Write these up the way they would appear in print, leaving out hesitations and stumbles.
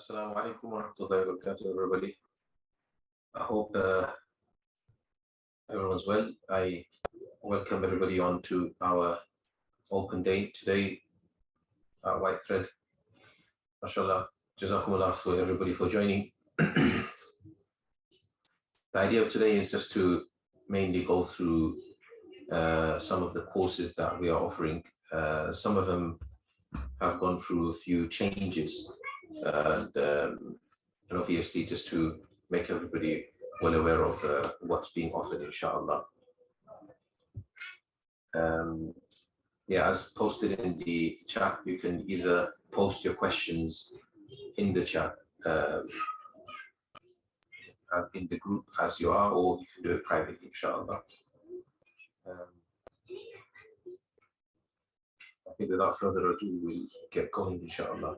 Assalamu alaikum wa rahmatullahi wa barakatuh, everybody. I hope everyone's well. I welcome everybody on to our open day today, our white thread. MashaAllah, Jazakumullah for everybody for joining. The idea of today is just to mainly go through some of the courses that we are offering. Some of them have gone through a few changes, and obviously just to make everybody well aware of what's being offered, inshallah. As posted in the chat, you can either post your questions in the chat in the group as you are, or you can do it privately, inshallah. I think without further ado, we'll get going, inshallah.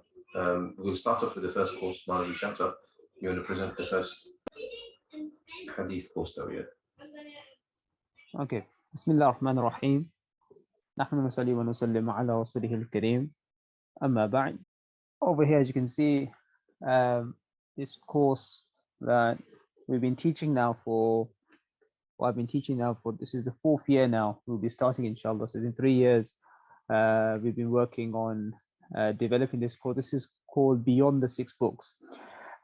We'll start off with the first course. Mazi Shanta, you want to present the first hadith course that we have? Okay. Bismillah ar-Rahman ar-Rahim. Nahnu nusalli wa nusallim ala rasulihi al-kareem. Amma ba'd. Over here, as you can see, this course that we've been teaching now for, this is the 4th year now. We'll be starting, inshallah. So in 3 years, we've been working on developing this course. This is called Beyond the 6 Books.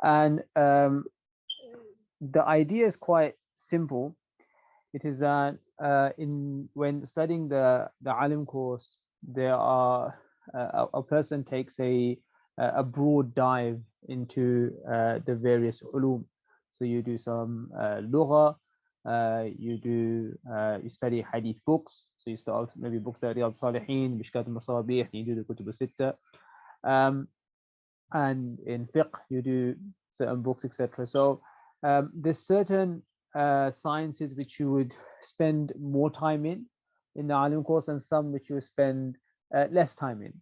And the idea is quite simple. It is that when studying the alim course, there are a person takes a broad dive into the various ulum. So you do some lugha, you study hadith books. So you start maybe books like Riyadh Salihin, Mishkat al-Masabih, you do the Kutub al-Sitta, and in fiqh you do certain books, etc. So there's certain sciences which you would spend more time in the alim course, and some which you would spend less time in.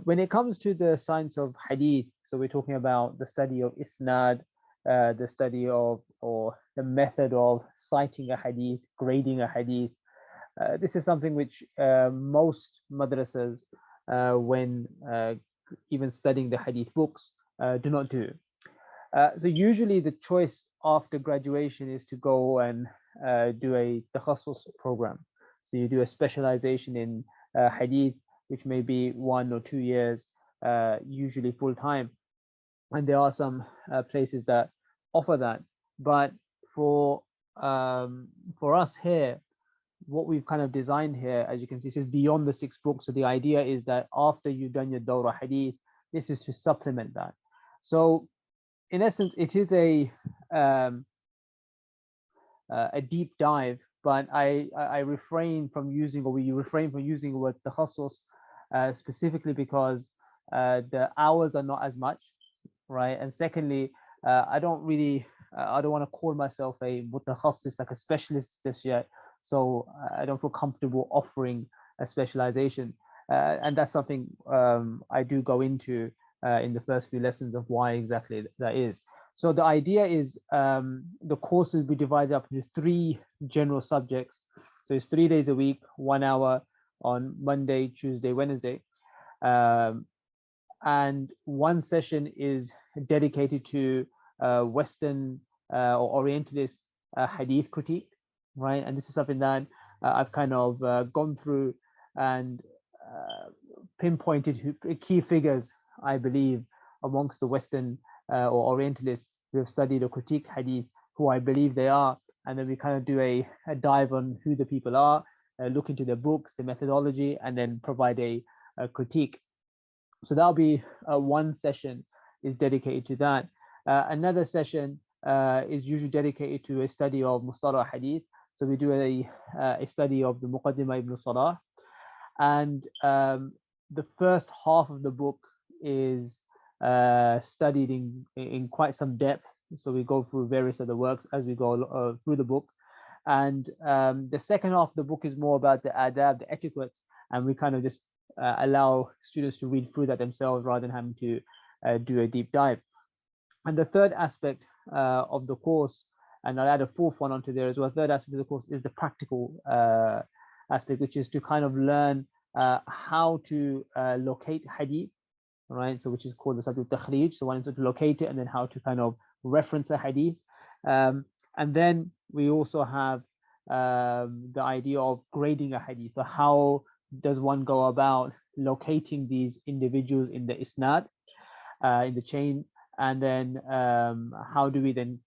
When it comes to the science of hadith, so we're talking about the study of isnad, the study of, or the method of citing a hadith, grading a hadith. This is something which most madrasas, when even studying the hadith books, do not do. So usually the choice after graduation is to go and do a takhassus program. So you do a specialization in hadith, which may be 1 or 2 years, usually full time. And there are some places that offer that. But for us here, what we've kind of designed here, as you can see, says Beyond the 6 Books. So the idea is that after you've done your Dawra Hadith, this is to supplement that. So in essence, it is a deep dive, but I refrain from using, or we refrain from using the word takhassus, specifically because the hours are not as much, right? And secondly, I don't want to call myself a mutakhassis, like a specialist just yet. So I don't feel comfortable offering a specialization. And that's something I do go into in the first few lessons of why exactly that is. So the idea is the course will be divided up into 3 general subjects. So it's 3 days a week, 1 hour on Monday, Tuesday, Wednesday. And one session is dedicated to Western or Orientalist hadith critique, right? And this is something that I've kind of gone through and pinpointed key figures, I believe, amongst the Western or Orientalists who have studied or critique hadith, who I believe they are. And then we kind of do a dive on who the people are, look into their books, the methodology, and then provide a critique. So that'll be one session is dedicated to that. Another session is usually dedicated to a study of Mustalah Hadith. So we do a study of the Muqaddimah Ibn Salah. And the first half of the book is studied in quite some depth. So we go through various other works as we go through the book. And the second half of the book is more about the adab, the etiquettes, and we kind of just allow students to read through that themselves rather than having to do a deep dive. And the third aspect of the course, and I'll add a 4th one onto there as well, third aspect of the course is the practical aspect, which is to kind of learn how to locate hadith, all right? So which is called the subject takhrij. So one is to locate it and then how to kind of reference a hadith. And then we also have the idea of grading a hadith. So how does one go about locating these individuals in the isnad, in the chain, and then how do we then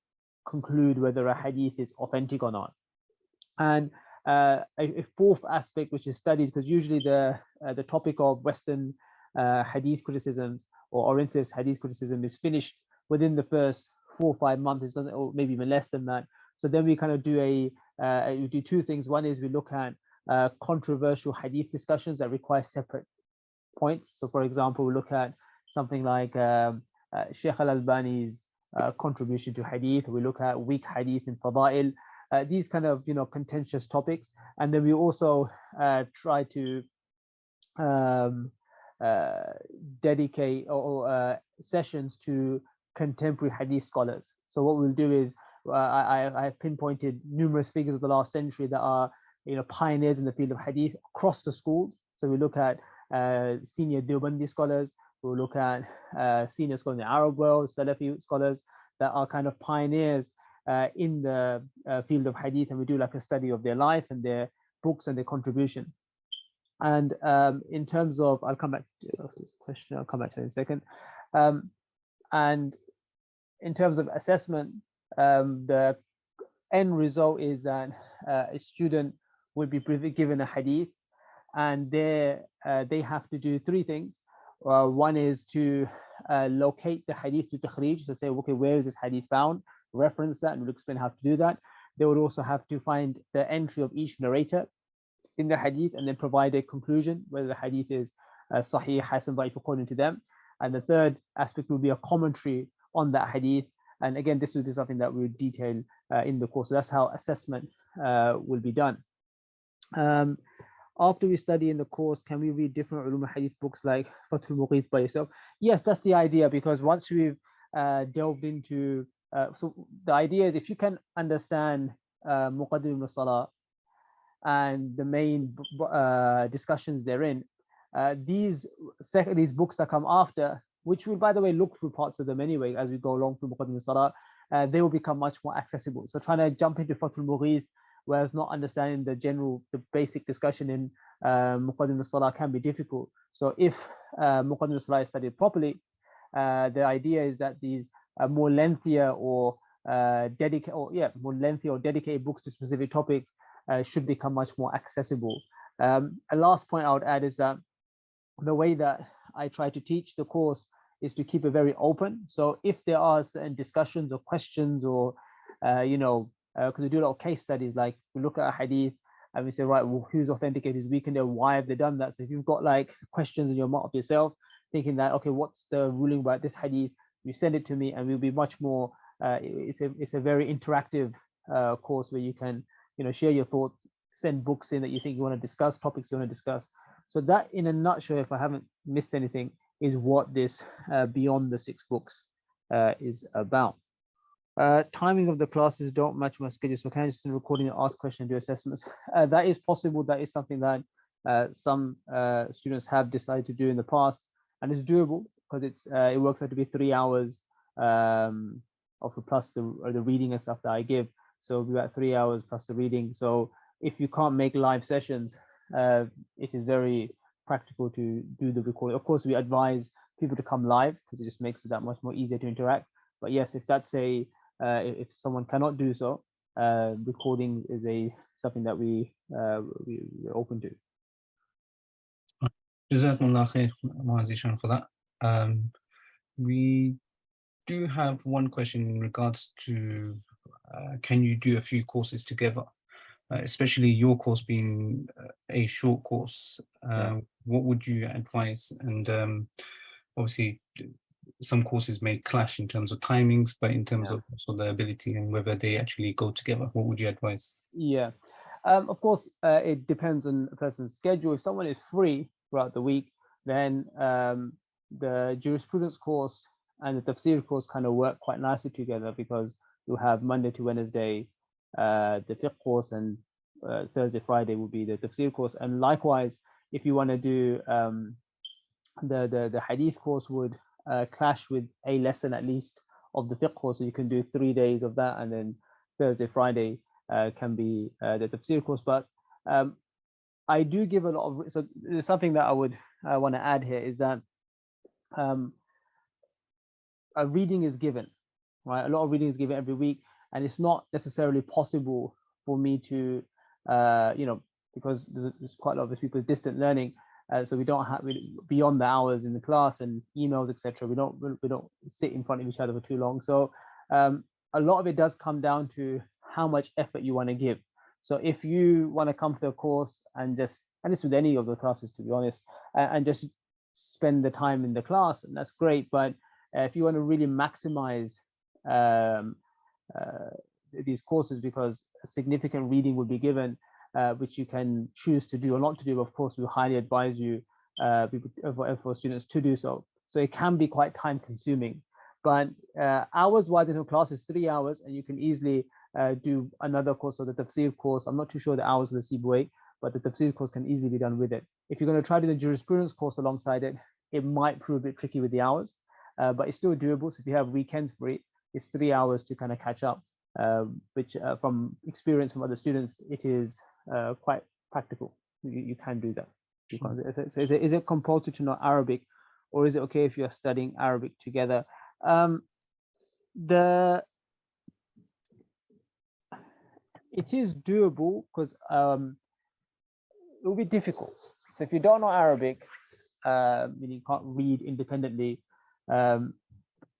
conclude whether a hadith is authentic or not? And a fourth aspect which is studied, because usually the topic of Western hadith criticism or Orientalist hadith criticism is finished within the first 4 or 5 months, or maybe even less than that. So then we kind of do we do two things. One is we look at controversial hadith discussions that require separate points. So for example, we look at something like Sheikh Al-Albani's contribution to hadith. We look at weak hadith in Fada'il. These kind of contentious topics, and then we also try to dedicate or sessions to contemporary hadith scholars. So what we'll do is I have pinpointed numerous figures of the last century that are pioneers in the field of hadith across the schools. So we look at senior Deobandi scholars, we'll look at senior scholars in the Arab world, Salafi scholars that are kind of pioneers in the field of hadith, and we do like a study of their life and their books and their contribution. And in terms of, I'll come back to this question, I'll come back to it in a second. And in terms of assessment, the end result is that a student will be given a hadith, and they have to do three things. One is to locate the hadith to takhrij, so say, okay, where is this hadith found? Reference that, and we'll explain how to do that. They would also have to find the entry of each narrator in the hadith and then provide a conclusion whether the hadith is sahih, hasan, da'if according to them. And the third aspect will be a commentary on that hadith. And again, this will be something that we'll detail in the course. So that's how assessment will be done. After we study in the course, can we read different ulum hadith books like Fathul Mughith by yourself? Yes, that's the idea, because once we've delved into so the idea is, if you can understand Muqaddim al-Salah and the main discussions therein, these books that come after, which we'll by the way look through parts of them anyway as we go along through Muqaddim al-Salah, they will become much more accessible. So trying to jump into Fathul Mughith, whereas not understanding the basic discussion in Muqaddim al-Salah can be difficult. So if Muqaddim al-Salah is studied properly, the idea is that these more lengthier or dedicated books to specific topics should become much more accessible. A last point I would add is that the way that I try to teach the course is to keep it very open. So if there are certain discussions or questions, or because we do a lot of case studies, like we look at a hadith and we say, right, well, who's authenticated, we can know why have they done that. So if you've got like questions in your mind of yourself, thinking that, okay, what's the ruling about this hadith, you send it to me, and we'll be much more it's a very interactive course where you can share your thoughts, send books in that you think you want to discuss, topics you want to discuss. So that, in a nutshell, if I haven't missed anything, is what this Beyond the Six Books is about. Timing of the classes don't match my schedule, so can I just recording and ask questions and do assessments? That is possible. That is something that some students have decided to do in the past, and it's doable, because it works out to be 3 hours of plus the reading and stuff that I give. So we got 3 hours plus the reading. So if you can't make live sessions, it is very practical to do the recording. Of course, we advise people to come live because it just makes it that much more easier to interact. But yes, if that's if someone cannot do so, recording is something that we're open to. Jazakumullah khair, Muazzishan, for that. We do have one question in regards to can you do a few courses together, especially your course being a short course. What would you advise? And obviously some courses may clash in terms of timings, but in terms of also the ability and whether they actually go together, what would you advise? Of course, it depends on a person's schedule. If someone is free throughout the week, then the jurisprudence course and the tafsir course kind of work quite nicely together, because you have Monday to Wednesday the fiqh course, and Thursday, Friday will be the tafsir course. And likewise, if you want to do the hadith course would clash with a lesson at least of the fiqh course. So you can do 3 days of that, and then Thursday, Friday can be the tafsir course. But I do give a lot of, so there's something that I would want to add here is that a reading is given, right? A lot of reading is given every week, and it's not necessarily possible for me to, because there's quite a lot of people distant learning, so we don't have beyond the hours in the class and emails, etc. We don't sit in front of each other for too long. So a lot of it does come down to how much effort you want to give. So if you want to come to the course and this with any of the classes, to be honest, and just spend the time in the class, and that's great. But if you want to really maximize these courses, because significant reading will be given, which you can choose to do or not to do. Of course, we highly advise you for students to do so. So it can be quite time consuming, but hours-wise in a class is 3 hours, and you can easily do another course or the tafsir course. I'm not too sure the hours of the Sibawayh, but the tafsir course can easily be done with it. If you're going to try to do the jurisprudence course alongside it, it might prove a bit tricky with the hours, but it's still doable. So if you have weekends for it, it's 3 hours to kind of catch up, which from experience from other students, it is quite practical. You can do that. So is it compulsory to know Arabic, or is it okay if you're studying Arabic together? It is doable, because it will be difficult. So if you don't know Arabic, you can't read independently,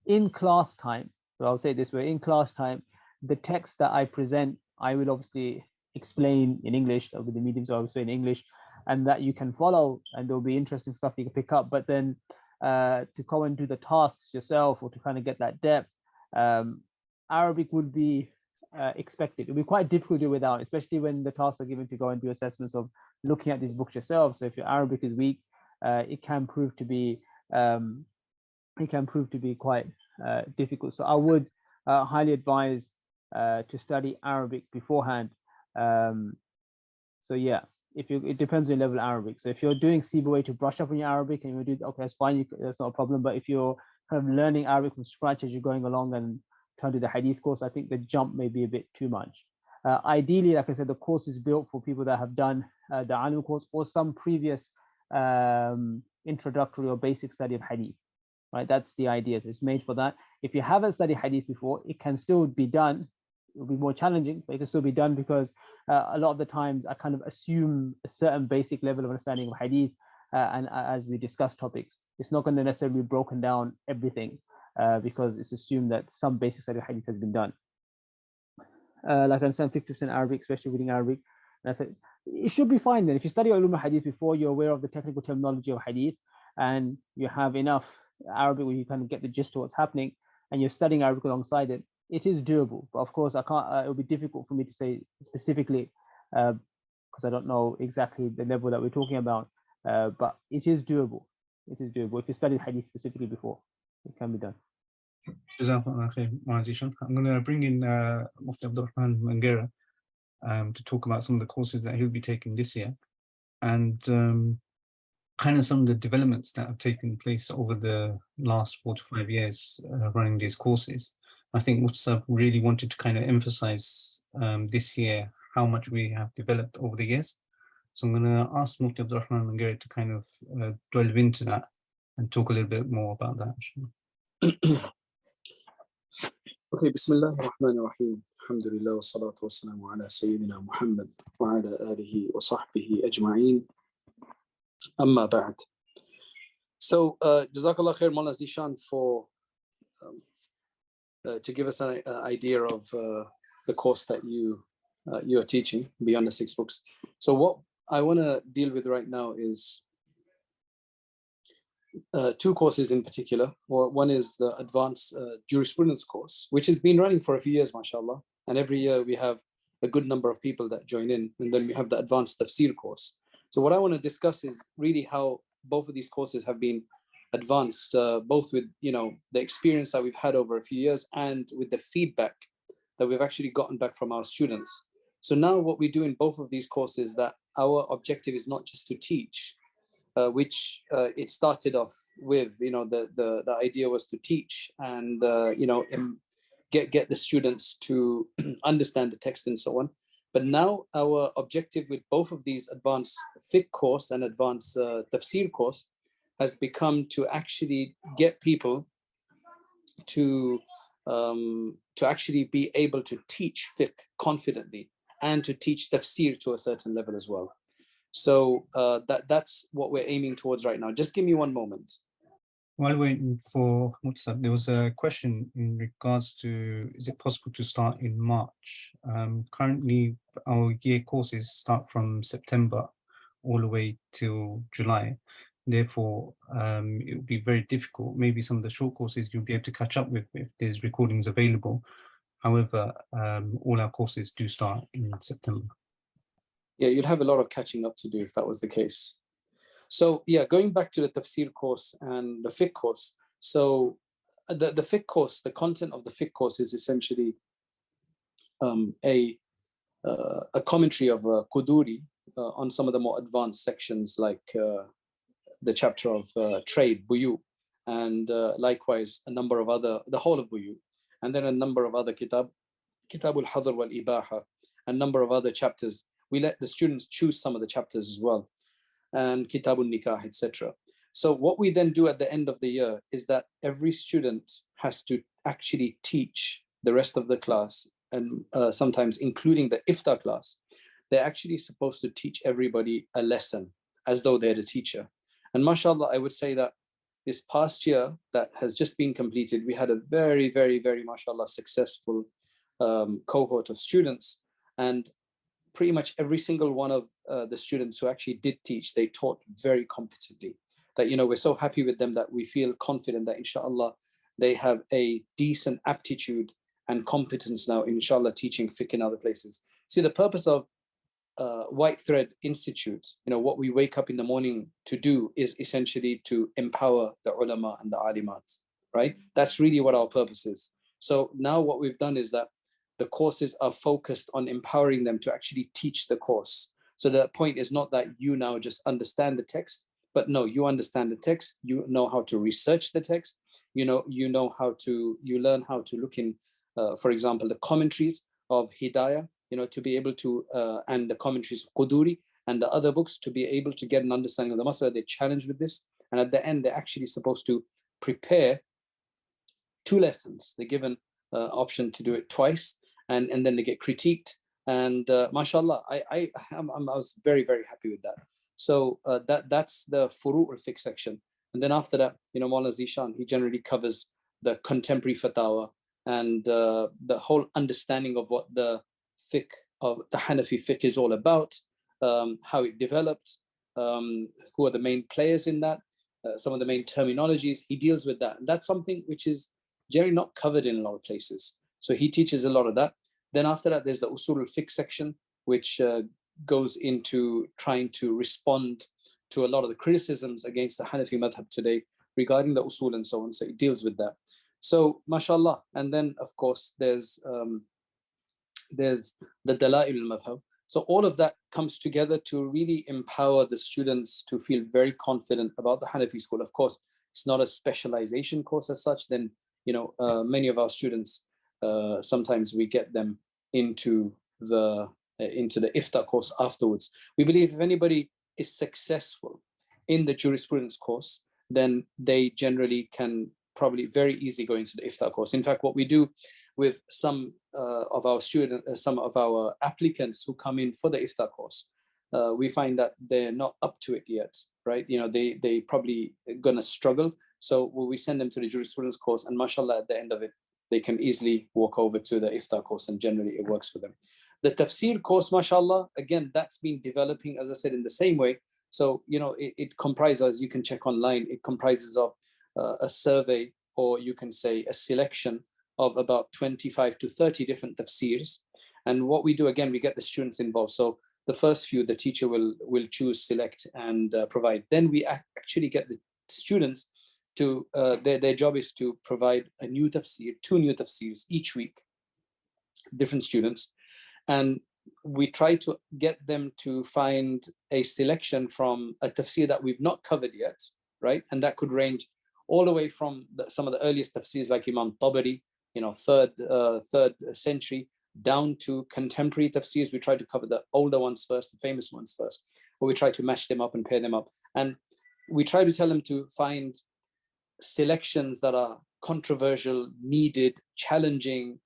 in class time, so I'll say it this way, in class time, the text that I present, I will obviously explain in English, with the mediums obviously in English, and that you can follow, and there'll be interesting stuff you can pick up. But then to go and do the tasks yourself, or to kind of get that depth, Arabic would be expected. It would be quite difficult to do without, especially when the tasks are given to go and do assessments of looking at these books yourself. So if your Arabic is weak, it can prove to be quite difficult. So I would highly advise to study Arabic beforehand. So yeah, it depends on your level of Arabic. So if you're doing Sibawayh to brush up on your Arabic, and you do, okay, that's fine, that's not a problem. But if you're kind of learning Arabic from scratch as you're going along and trying to do the hadith course, I think the jump may be a bit too much. Ideally, like I said, the course is built for people that have done the alim course or some previous introductory or basic study of hadith, right? That's the idea. So it's made for that. If you haven't studied hadith before, it can still be done. It'll be more challenging, but it can still be done, because a lot of the times I kind of assume a certain basic level of understanding of hadith, and as we discuss topics, it's not going to necessarily be broken down everything, because it's assumed that some basic study of hadith has been done. Like I understand 50% Arabic, especially reading Arabic. And I said, it should be fine then. If you study ulum hadith before, you're aware of the technical terminology of hadith, and you have enough Arabic where you kind of get the gist of what's happening, and you're studying Arabic alongside it, it is doable. But of course, I can't. It will be difficult for me to say specifically, because I don't know exactly the level that we're talking about. But it is doable. It is doable. If you studied hadith specifically before, it can be done. I'm going to bring in Mufti Abdurrahman Mangera to talk about some of the courses that he'll be taking this year, and kind of some of the developments that have taken place over the last 4 to 5 years running these courses. I think Mufti really wanted to kind of emphasize this year how much we have developed over the years. So I'm going to ask Mufti Abdurrahman Mangera to kind of delve into that and talk a little bit more about that. Okay, Bismillah ar-Rahman ar-Rahim. Alhamdulillah wa salatu wa salamu ala Sayyidina Muhammad wa ala alihi wa sahbihi ajma'een. Amma ba'd. So, Jazakallah khair, Mawlana Zishan, for to give us an idea of the course that you are teaching beyond the 6 books. So what I want to deal with right now is 2 courses in particular. One is the advanced jurisprudence course, which has been running for a few years, mashallah. And every year we have a good number of people that join in. And then we have the advanced tafsir course. So what I want to discuss is really how both of these courses have been advanced, both with the experience that we've had over a few years and with the feedback that we've actually gotten back from our students. So now what we do in both of these courses, that our objective is not just to teach, which it started off with, the idea was to teach and, get the students to understand the text and so on. But now our objective with both of these advanced fiqh course and advanced tafsir course has become to actually get people to actually be able to teach fiqh confidently and to teach tafsir to a certain level as well. So that's what we're aiming towards right now. Just give me one moment. While waiting for Mutsab, there was a question in regards to, is it possible to start in March? Currently, our year courses start from September all the way till July. Therefore, it would be very difficult. Maybe some of the short courses you'll be able to catch up with if there's recordings available. However, all our courses do start in September. Yeah, you'd have a lot of catching up to do if that was the case. So yeah, going back to the tafsir course and the fiqh course. So the fiqh course, the content of the fiqh course is essentially a commentary of Quduri on some of the more advanced sections, like the chapter of trade, buyu, and likewise a number of other, the whole of buyu, and then a number of other kitabul hadr wal ibaha, a number of other chapters. We let the students choose some of the chapters as well, and kitabul nikah, etc. So what we then do at the end of the year is that every student has to actually teach the rest of the class, and sometimes including the iftar class. They're actually supposed to teach everybody a lesson as though they're the teacher. And mashallah, I would say that this past year that has just been completed, we had a very, very, very mashallah successful cohort of students, and pretty much every single one of the students who actually did teach, they taught very competently. That, we're so happy with them that we feel confident that inshallah they have a decent aptitude and competence now, inshallah, teaching fiqh in other places. See, the purpose of White Thread Institute, what we wake up in the morning to do is essentially to empower the ulama and the alimat, right? That's really what our purpose is. So now what we've done is that the courses are focused on empowering them to actually teach the course. So the point is not that you now just understand the text, but no, you understand the text, you know how to research the text, you learn how to look in, for example, the commentaries of Hidayah, to be able to, and the commentaries of Quduri and the other books, to be able to get an understanding of the masala. They challenge with this. And at the end, they're actually supposed to prepare 2 lessons. They're given option to do it twice, and then they get critiqued. And mashallah, I was very, very happy with that. So that's the furu' al-fiqh section. And then after that, Maulana Zishan, he generally covers the contemporary fatwa and the whole understanding of what the fiqh of the Hanafi fiqh is all about, how it developed, who are the main players in that, some of the main terminologies. He deals with that. And that's something which is generally not covered in a lot of places. So he teaches a lot of that. Then after that, there's the usul al-fiqh section, which goes into trying to respond to a lot of the criticisms against the Hanafi madhab today regarding the usul and so on. So he deals with that. So mashallah. And then of course there's the Dala'il al-Madhab. So all of that comes together to really empower the students to feel very confident about the Hanafi school. Of course, it's not a specialization course as such. Then, many of our students, sometimes we get them into the iftar course afterwards. We believe if anybody is successful in the jurisprudence course, then they generally can probably very easily go into the iftar course. In fact, what we do with some of our students, some of our applicants who come in for the iftar course, we find that they're not up to it yet, right? They probably gonna struggle. So we send them to the jurisprudence course, and mashallah, at the end of it, they can easily walk over to the iftar course, and generally it works for them. The tafsir course, mashallah, again, that's been developing, as I said, in the same way. So, it comprises, you can check online, it comprises of a survey, or you can say a selection of about 25 to 30 different tafsirs. And what we do, again, we get the students involved. So the first few, the teacher will choose, select, and provide. Then we actually get the students to, their job is to provide a new tafsir, 2 new tafsirs each week, different students. And we try to get them to find a selection from a tafsir that we've not covered yet, right? And that could range all the way from some of the earliest tafsirs like Imam Tabari, third century, down to contemporary tafsirs. We try to cover the older ones first, the famous ones first, or we try to mash them up and pair them up. And we try to tell them to find selections that are controversial, needed, challenging,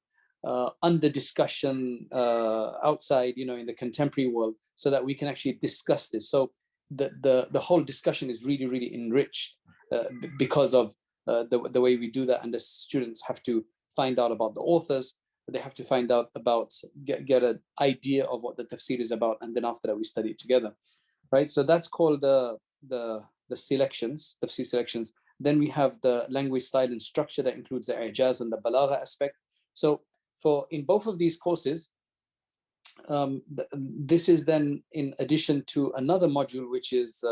under discussion outside, in the contemporary world, so that we can actually discuss this. So the whole discussion is really, really enriched because of the way we do that. And the students have to find out about the authors. They have to find out about, get an idea of what the tafsir is about. And then after that, we study it together, right? So that's called the selections, tafsir selections. Then we have the language, style, and structure that includes the i'jaz and the balagha aspect. So in both of these courses, this is then in addition to another module, which is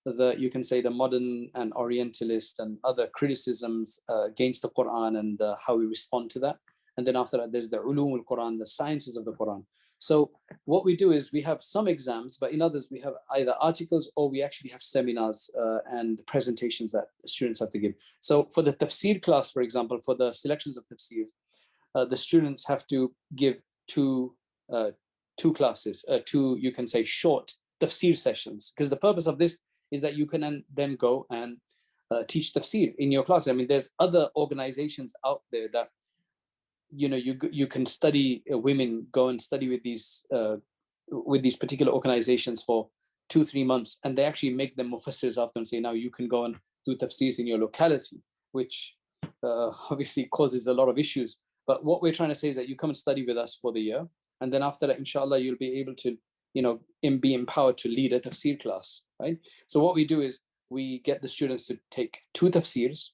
you can say the modern and Orientalist and other criticisms against the Quran and how we respond to that. And then after that, there's the ulum al-Quran, the sciences of the Quran. So what we do is we have some exams, but in others we have either articles or we actually have seminars and presentations that students have to give. So for the tafsir class, for example, for the selections of tafsir, the students have to give two classes, two, you can say, short tafsir sessions, because the purpose of this is that you can then go and teach tafsir in your class. I mean, there's other organizations out there that, you can study, women go and study with these particular organizations for 2-3 months, and they actually make them mufassirs after and say, now you can go and do tafsirs in your locality, which obviously causes a lot of issues. But what we're trying to say is that you come and study with us for the year, and then after that, inshallah, you'll be able to, be empowered to lead a tafsir class, right? So what we do is we get the students to take 2 tafsirs,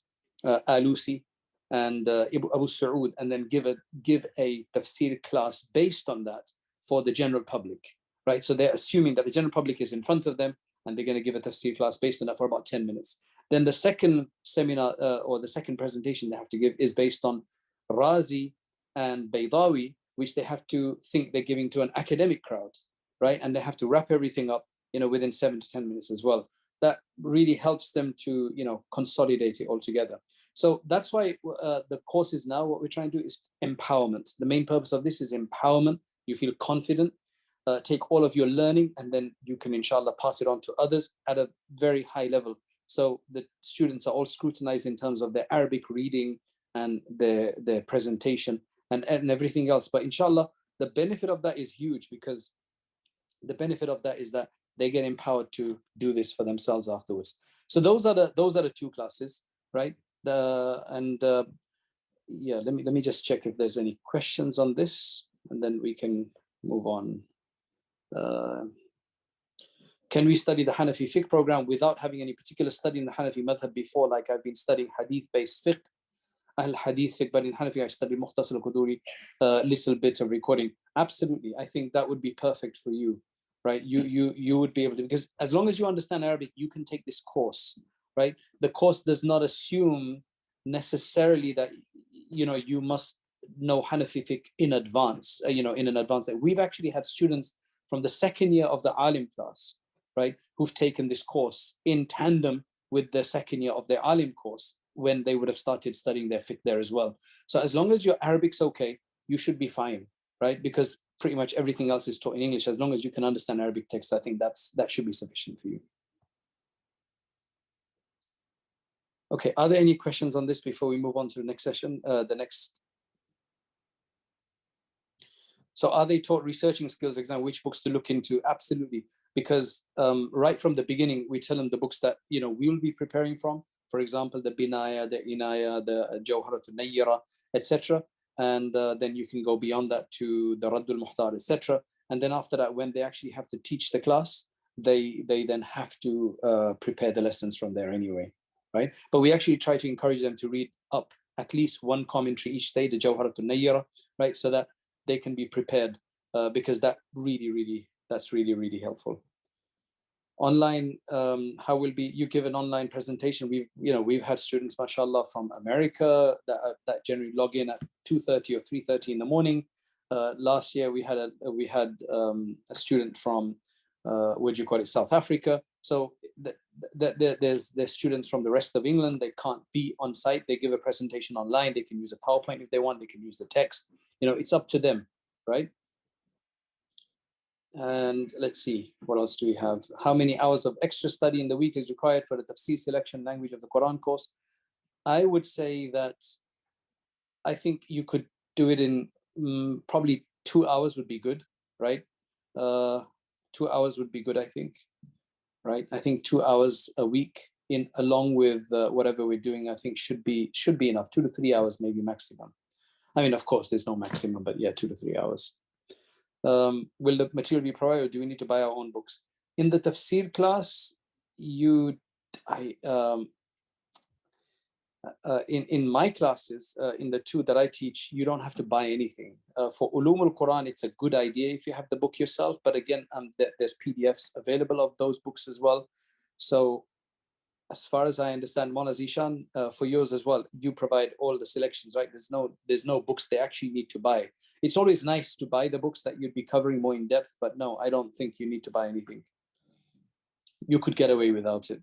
Alusi and Abu Saud, and then give a tafsir class based on that for the general public, right? So they're assuming that the general public is in front of them, and they're going to give a tafsir class based on that for about 10 minutes. Then the second seminar or the second presentation they have to give is based on Razi and Baydawi, which they have to think they're giving to an academic crowd, right? And they have to wrap everything up, within 7 to 10 minutes as well. That really helps them to, consolidate it all together. So that's why the courses now, what we're trying to do is empowerment. The main purpose of this is empowerment. You feel confident, take all of your learning, and then you can, inshallah, pass it on to others at a very high level. So the students are all scrutinized in terms of their Arabic reading and their presentation and everything else. But inshallah, the benefit of that is huge, because the benefit of that is that they get empowered to do this for themselves afterwards. So those are the 2 classes, right? Let me just check if there's any questions on this, and then we can move on. Can we study the Hanafi fiqh program without having any particular study in the Hanafi madhab before? Like I've been studying hadith-based fiqh, Ahl Hadith fiqh, but in Hanafi I studied Mukhtasar al-Quduri, little bit of recording. Absolutely, I think that would be perfect for you, right? You would be able to, because as long as you understand Arabic, you can take this course, right? The course does not assume necessarily that you must know Hanafi fiqh in advance, in an advance. We've actually had students from the 2nd year of the Alim class, right, who've taken this course in tandem with the 2nd year of their Alim course, when they would have started studying their fiqh there as well. So as long as your Arabic's okay, you should be fine, right? Because pretty much everything else is taught in English. As long as you can understand Arabic text, I think that should be sufficient for you. Okay, are there any questions on this before we move on to the next session? So are they taught researching skills exam, which books to look into? Absolutely, because right from the beginning, we tell them the books that we will be preparing from. For example, the Binaya, the Inaya, the Jawharatul Nayyira, etc. And then you can go beyond that to the Raddul Muhtar, etc. And then after that, when they actually have to teach the class, they then have to prepare the lessons from there anyway, right? But we actually try to encourage them to read up at least 1 commentary each day, the Jawharatul Nayyira, right? So that they can be prepared, because that's really, really helpful. Online, how will be you give an online presentation? We've had students, mashallah, from America that generally log in at 2:30 or 3:30 in the morning. last year we had a student from South Africa. So there's students from the rest of England. They can't be on site. They give a presentation online. They can use a PowerPoint if they want. They can use the text. It's up to them, right? And let's see, what else do we have? How many hours of extra study in the week is required for the tafsir selection language of the Quran course? I would say that I think you could do it in probably 2 hours would be good, right? 2 hours would be good, I think, right? I think 2 hours a week along with whatever we're doing, I think should be enough. 2 to 3 hours, maybe maximum. I mean, of course, there's no maximum, but yeah, 2 to 3 hours. Will the material be provided, or do we need to buy our own books? In the tafsir class, in my classes, in the 2 that I teach, you don't have to buy anything. For Ulum al-Quran, it's a good idea if you have the book yourself, but again, there's PDFs available of those books as well. So as far as I understand, Mona Zishan, for yours as well, you provide all the selections, right? There's no books they actually need to buy. It's always nice to buy the books that you'd be covering more in depth, but no, I don't think you need to buy anything. You could get away without it.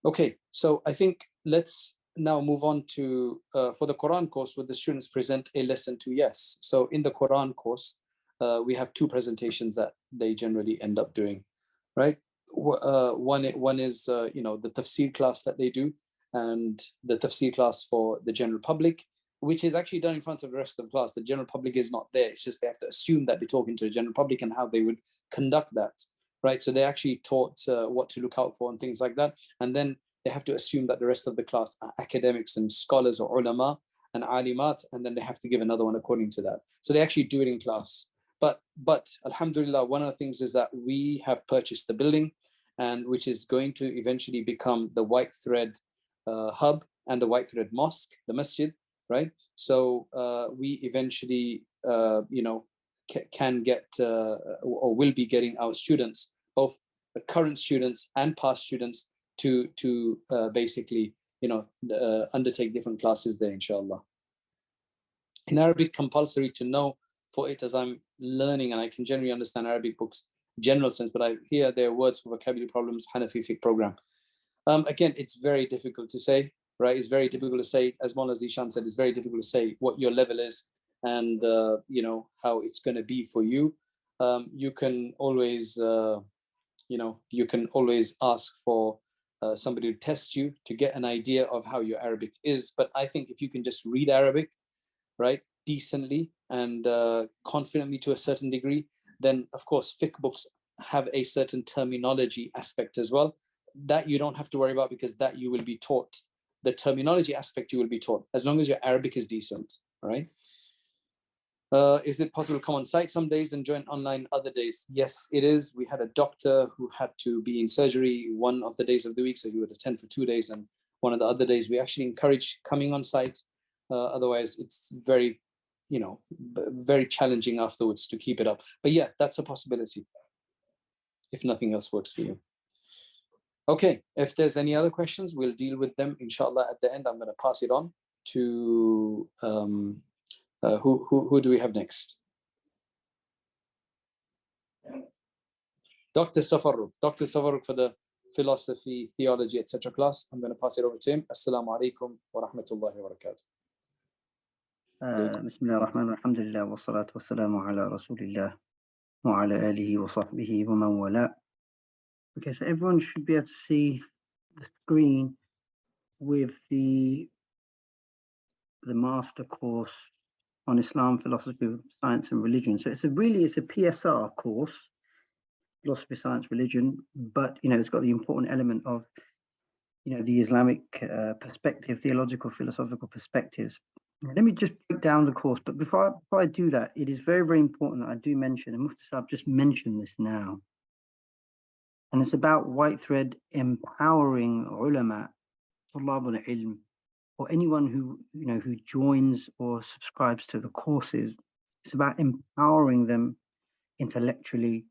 Okay, so I think let's now move on to, for the Quran course, would the students present a lesson to? Yes. So in the Quran course, we have 2 presentations that they generally end up doing, right? One is, the tafsir class that they do, and the tafsir class for the general public, which is actually done in front of the rest of the class. The general public is not there. It's just they have to assume that they're talking to the general public and how they would conduct that, right? So they actually taught what to look out for and things like that. And then they have to assume that the rest of the class are academics and scholars or ulama and alimat, and then they have to give another one according to that. So they actually do it in class. But alhamdulillah, one of the things is that we have purchased the building, and which is going to eventually become the White Thread hub and the White Thread mosque, the masjid, right? So we eventually, can get or will be getting our students, both the current students and past students, to basically, undertake different classes there, inshallah. In Arabic, compulsory to know for it, as I'm learning and I can generally understand Arabic books, general sense, but I hear their words for vocabulary problems, Hanafi fiqh program. Again, it's very difficult to say, right? It's very difficult to say, as Mawlana Zishan said, it's very difficult to say what your level is and, how it's going to be for you. You can always, you can always ask for somebody to test you to get an idea of how your Arabic is. But I think if you can just read Arabic, right, decently and confidently to a certain degree, then of course fiqh books have a certain terminology aspect as well that you don't have to worry about, because that you will be taught. The terminology aspect you will be taught as long as your Arabic is decent, right? Is it possible to come on site some days and join online other days? Yes, it is. We had a doctor who had to be in surgery one of the days of the week, so he would attend for 2 days, and one of the other days we actually encourage coming on site. Otherwise, it's very, very challenging afterwards to keep it up. But yeah, that's a possibility if nothing else works for you. Okay, if there's any other questions, we'll deal with them, inshallah, at the end. I'm going to pass it on to who do we have next? Dr. Safaruk for the philosophy, theology, etc. class. I'm going to pass it over to him. Assalamu alaikum wa rahmatullahi wa barakatuh. Bismillah ar-Rahman ar-Rahim, alhamdulillah wa salatu wa salamu ala rasulillah wa ala alihi wa sahbihi wa man wala. Okay, so everyone should be able to see the screen with the master course on Islam, philosophy, science and religion. So it's a PSR course, philosophy, science, religion, but it's got the important element of the Islamic perspective, theological, philosophical perspectives. Let me just break down the course, but before I do that, it is very, very important that I do mention, and Mufti Saab just mentioned this now, and it's about White Thread empowering ulama, tulab al-ilm, or anyone who who joins or subscribes to the courses. It's about empowering them intellectually,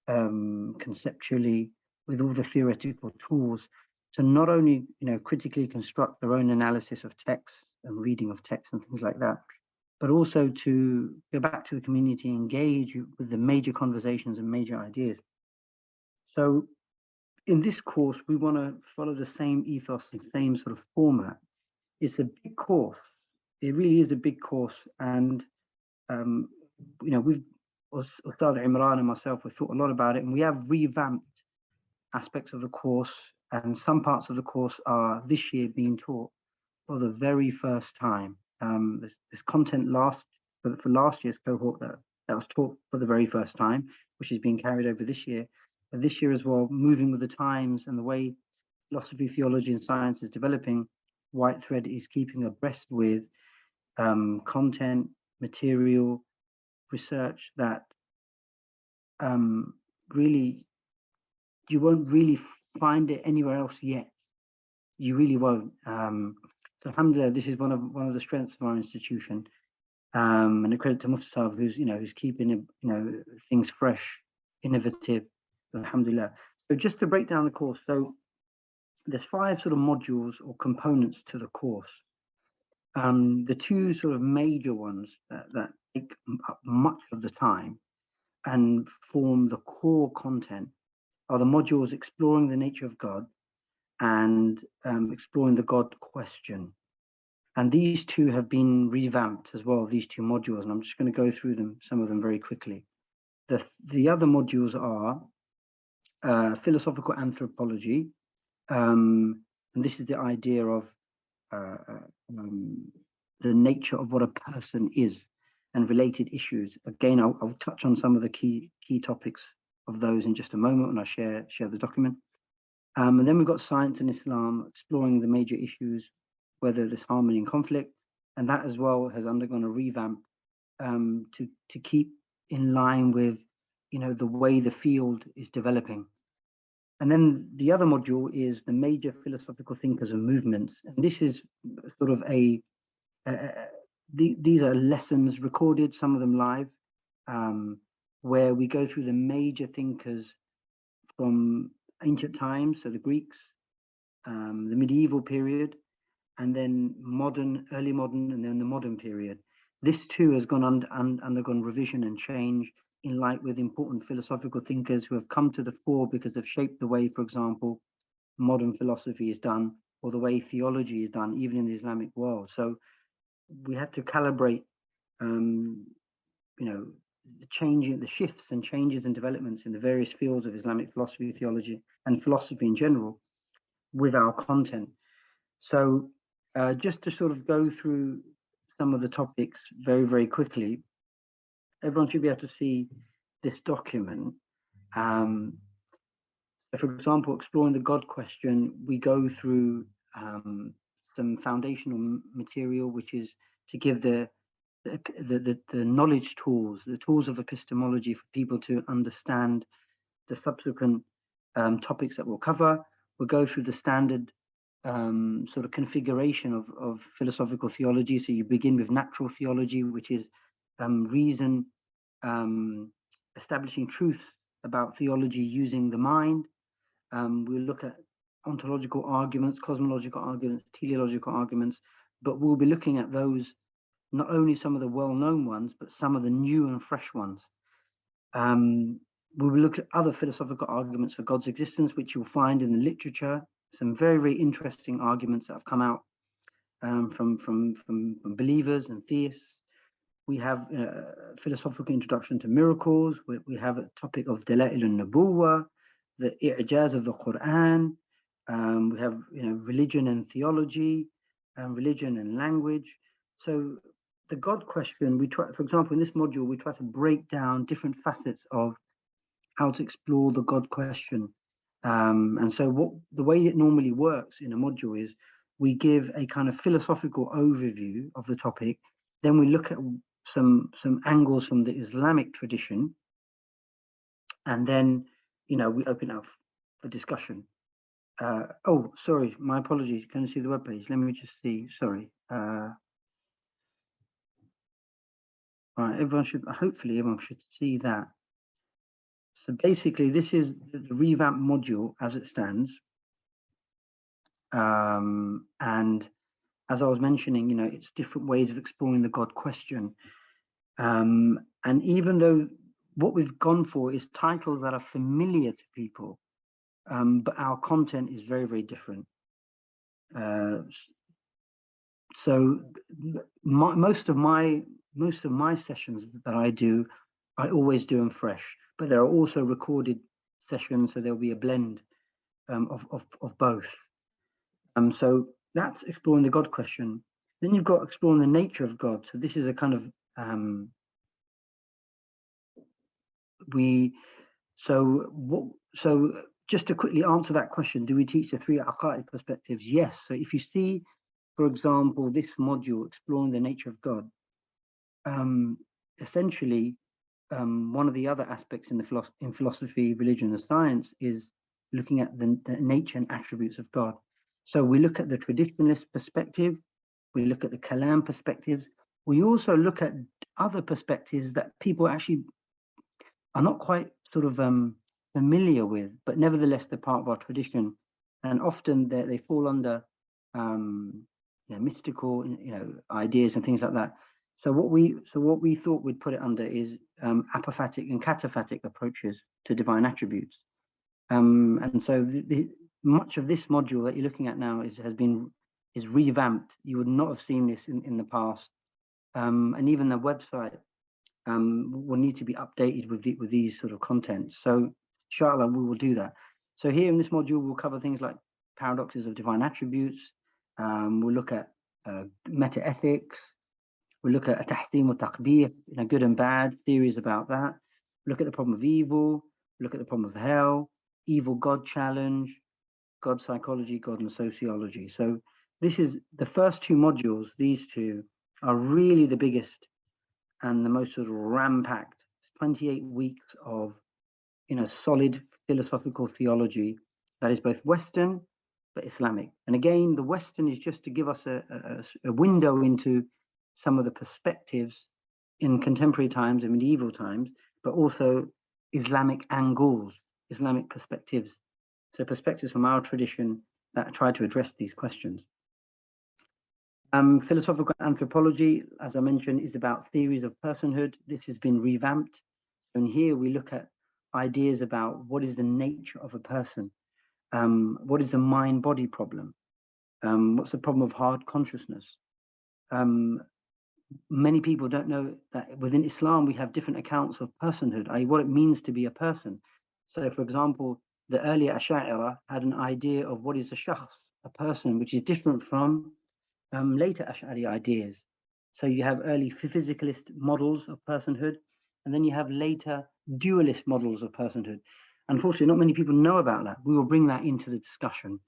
conceptually, with all the theoretical tools to not only, critically construct their own analysis of text and reading of text and things like that, but also to go back to the community, engage with the major conversations and major ideas. So in this course, we want to follow the same ethos and same sort of format. It's a big course. It really is a big course. And, Ustad Imran and myself, we've thought a lot about it, and we have revamped aspects of the course, and some parts of the course are this year being taught for the very first time. There's content for last year's cohort that was taught for the very first time, which is being carried over this year. But this year as well, moving with the times and the way philosophy, theology, and science is developing, White Thread is keeping abreast with content, material, research that really you won't really find it anywhere else yet. You really won't. So alhamdulillah, this is one of the strengths of our institution. And a credit to Mufti Sahib, who's keeping things fresh, innovative. Alhamdulillah. So just to break down the course, so there's 5 sort of modules or components to the course. The 2 sort of major ones that take up much of the time and form the core content are the modules exploring the nature of God and exploring the God question. And these 2 have been revamped as well, these 2 modules, and I'm just going to go through them, some of them very quickly. The other modules are philosophical anthropology, and this is the idea of the nature of what a person is and related issues. Again, I'll touch on some of the key topics of those in just a moment when I share the document. And then we've got science and Islam, exploring the major issues, whether there's harmony and conflict, and that as well has undergone a revamp to keep in line with the way the field is developing. And then the other module is the major philosophical thinkers and movements, and this is sort of these are lessons recorded, some of them live, where we go through the major thinkers from ancient times, so the Greeks, the medieval period, and then early modern, and then the modern period. This too has undergone revision and change in light with important philosophical thinkers who have come to the fore because they've shaped the way, for example, modern philosophy is done, or the way theology is done, even in the Islamic world. So we have to calibrate, the shifts and changes and developments in the various fields of Islamic philosophy, theology, and philosophy in general with our content. So just to sort of go through some of the topics very, very quickly, everyone should be able to see this document. For example, exploring the God question, we go through some foundational material, which is to give the knowledge tools, the tools of epistemology for people to understand the subsequent topics that we'll cover. We'll go through the standard sort of configuration of philosophical theology. So you begin with natural theology, which is reason, establishing truth about theology using the mind. We'll look at ontological arguments, cosmological arguments, teleological arguments, but we'll be looking at those, not only some of the well-known ones, but some of the new and fresh ones. We will look at other philosophical arguments for God's existence, which you'll find in the literature. Some very, very interesting arguments that have come out from believers and theists. We have a philosophical introduction to miracles. We have a topic of Dala'il al-Nubuwwah, the i'jaz of the Quran. We have religion and theology, religion and language. So the God question, we try, for example, in this module, we try to break down different facets of how to explore the God question. And so the way it normally works in a module is we give a kind of philosophical overview of the topic, then we look at some angles from the Islamic tradition, and then we open up for discussion. Oh, sorry, my apologies. Can you see the webpage? Let me just see. Sorry. All right, hopefully everyone should see that. So basically, this is the revamped module as it stands. And as I was mentioning, you know, it's different ways of exploring the God question. And even though what we've gone for is titles that are familiar to people, but our content is very, very different. So most of my sessions that I do, I always do them fresh, but there are also recorded sessions, so there'll be a blend of both. So that's exploring the God question. Then you've got exploring the nature of God. So this is a kind of so just to quickly answer that question, do we teach the 3 aqaid perspectives? Yes. So if you see, for example, this module, exploring the nature of God, essentially, one of the other aspects in philosophy, religion, and science is looking at the nature and attributes of God. So we look at the traditionalist perspective, we look at the Kalam perspectives, we also look at other perspectives that people actually are not quite sort of familiar with, but nevertheless they're part of our tradition, and often they fall under mystical ideas and things like that. So what we thought we'd put it under is apophatic and cataphatic approaches to divine attributes. And so much of this module that you're looking at now is revamped. You would not have seen this in the past, and even the website will need to be updated with these sort of contents. So inshallah, we will do that. So here in this module, we'll cover things like paradoxes of divine attributes. We'll look at meta-ethics. We'll look at tahsim wa taqbih, good and bad, theories about that. Look at the problem of evil. Look at the problem of hell, evil God challenge, God psychology, God and sociology. So this is the first 2 modules. These 2 are really the biggest and the most sort of ram-packed. 28 weeks of solid philosophical theology that is both Western but Islamic. And again, the Western is just to give us a window into some of the perspectives in contemporary times and medieval times, but also Islamic angles, Islamic perspectives. So perspectives from our tradition that try to address these questions. Philosophical anthropology, as I mentioned, is about theories of personhood. This has been revamped. And here we look at ideas about what is the nature of a person. What is the mind-body problem? What's the problem of hard consciousness? Many people don't know that within Islam, we have different accounts of personhood, i.e. what it means to be a person. So for example, the earlier Ash'ari had an idea of what is a shakhs, a person, which is different from later Ash'ari ideas. So you have early physicalist models of personhood, and then you have later dualist models of personhood. Unfortunately, not many people know about that. We will bring that into the discussion.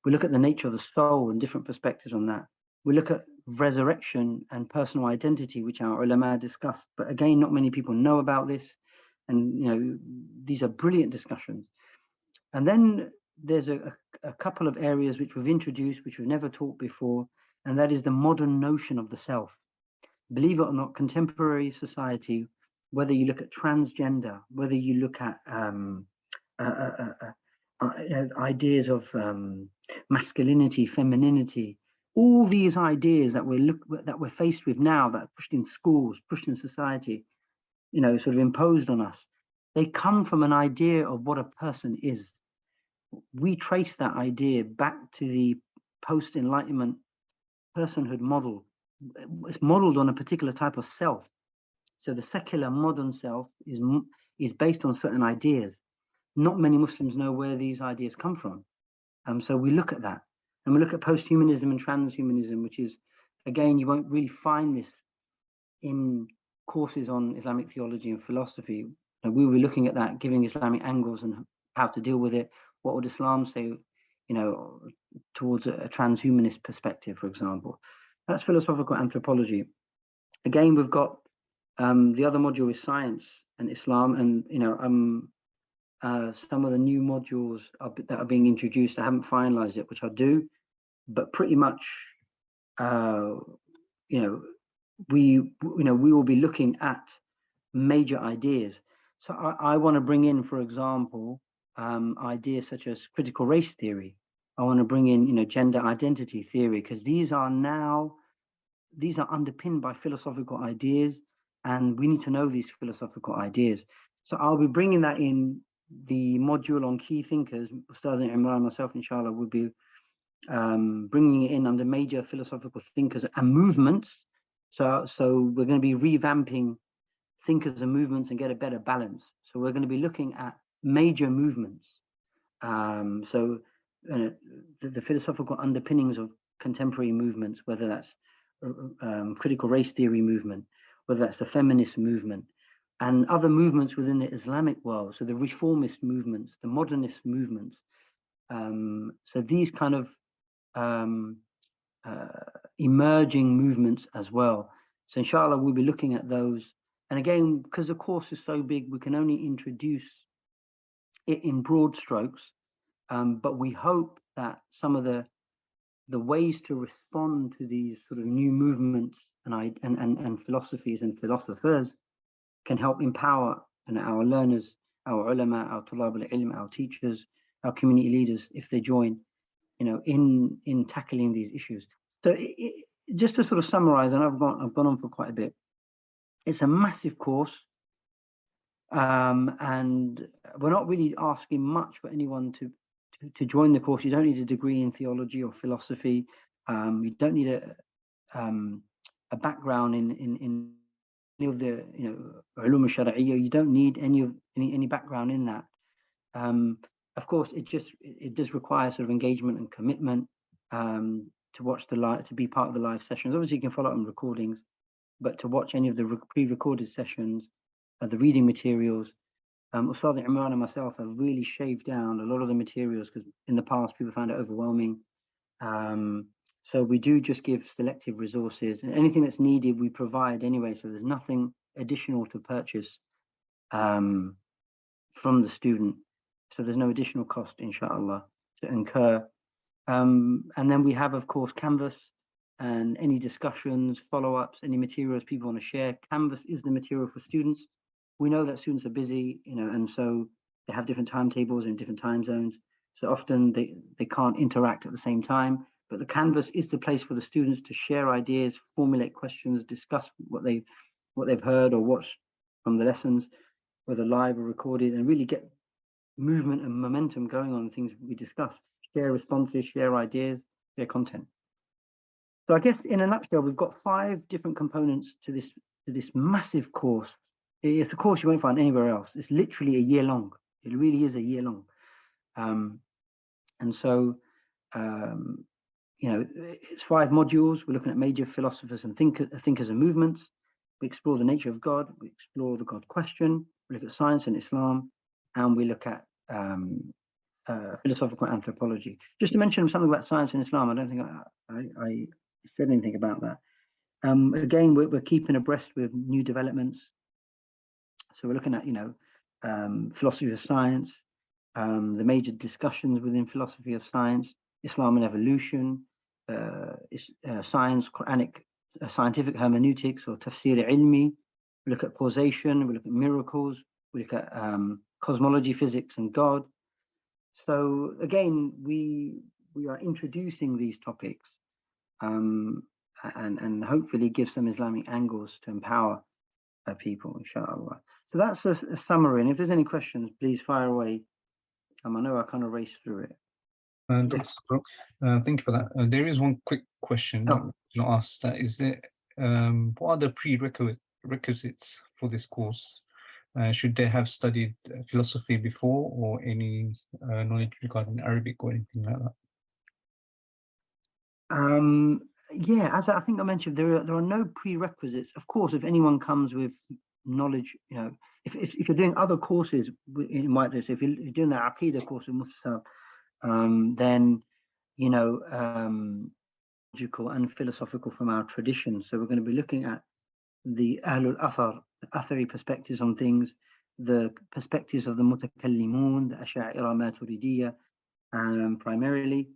We look at the nature of the soul and different perspectives on that. We look at resurrection and personal identity, which our ulama discussed. But again, not many people know about this. And these are brilliant discussions. And then there's a couple of areas which we've introduced, which we've never taught before, and that is the modern notion of the self. Believe it or not, contemporary society, whether you look at transgender, whether you look at ideas of masculinity, femininity, all these ideas that we're faced with now, that are pushed in schools, pushed in society, sort of imposed on us, they come from an idea of what a person is. We trace that idea back to the post-Enlightenment personhood model. It's modeled on a particular type of self. So the secular modern self is based on certain ideas. Not many Muslims know where these ideas come from. So we look at that. And we look at post-humanism and transhumanism, which is, again, you won't really find this in courses on Islamic theology and philosophy. And we were looking at that, giving Islamic angles and how to deal with it. What would Islam say, towards a transhumanist perspective, for example? That's philosophical anthropology. Again, we've got the other module is science and Islam, and some of the new modules that are being introduced. I haven't finalized it, which I'll do, but pretty much, we will be looking at major ideas. So I want to bring in, for example, ideas such as critical race theory. I want to bring in, you know, gender identity theory, because these are underpinned by philosophical ideas, and we need to know these philosophical ideas. So I'll be bringing that in the module on key thinkers. Ustad Imran and myself, inshallah, will be bringing it in under major philosophical thinkers and movements. So we're going to be revamping thinkers and movements and get a better balance. So we're going to be looking at major movements. The philosophical underpinnings of contemporary movements, whether that's critical race theory movement, whether that's the feminist movement, and other movements within the Islamic world. So the reformist movements, the modernist movements. So these kind of emerging movements as well. So inshallah, we'll be looking at those. And again, because the course is so big, we can only introduce it in broad strokes. But we hope that some of the ways to respond to these sort of new movements and philosophies and philosophers can help empower our learners, our ulama, our tulab al-ilm, our teachers, our community leaders, if they join, you know, in tackling these issues. So just to sort of summarize, and I've gone on for quite a bit. It's a massive course, and we're not really asking much for anyone to join the course. You don't need a degree in theology or philosophy. You don't need a background in any of the, you know, ulum al-shar'iyya. You don't need any background in that. Of course, it does require sort of engagement and commitment to watch to be part of the live sessions. Obviously, you can follow up on recordings, but to watch any of the pre-recorded sessions, the reading materials, Ustad Imran and myself have really shaved down a lot of the materials, because in the past people found it overwhelming. So we do just give selective resources, and anything that's needed we provide anyway. So there's nothing additional to purchase from the student. So there's no additional cost, inshallah, to incur. And then we have, of course, Canvas and any discussions, follow-ups, any materials people want to share. Canvas is the material for students. We know that students are busy, you know, and so they have different timetables in different time zones. So often they can't interact at the same time. But the Canvas is the place for the students to share ideas, formulate questions, discuss what they've heard or watched from the lessons, whether live or recorded, and really get movement and momentum going on things we discuss. Share responses, share ideas, share content. So I guess in a nutshell, we've got 5 different components to this massive course. It's a course you won't find anywhere else. It's literally a year long. It really is a year long. And so, you know, it's 5 modules. We're looking at major philosophers and thinkers and movements. We explore the nature of God. We explore the God question. We look at science and Islam, and we look at philosophical anthropology. Just to mention something about science and Islam, I don't think I said anything about that. Again, we're keeping abreast with new developments. So we're looking at, you know, philosophy of science, the major discussions within philosophy of science, Islam and evolution, science, Quranic, scientific hermeneutics or tafsir ilmi. We look at causation, we look at miracles, we look at cosmology, physics, and God. So again, we are introducing these topics and hopefully give some Islamic angles to empower people, inshallah. So that's a summary. And if there's any questions, please fire away. I know I kind of raced through it. Dr. Sabro, thank you for that. There is one quick question Oh. not asked. That is there. What are the prerequisites for this course? Should they have studied philosophy before, or any knowledge regarding Arabic or anything like that? Yeah, as I think I mentioned, there are no prerequisites. Of course, if anyone comes with knowledge, you know, if you're doing other courses in white, so if you're doing the Aqidah course in Musab, then, you know, logical and philosophical from our tradition. So we're going to be looking at the Ahlul Athar, the Athari perspectives on things, the perspectives of the Mutakallimun, the Ash'a'ira Maturidiyya, primarily.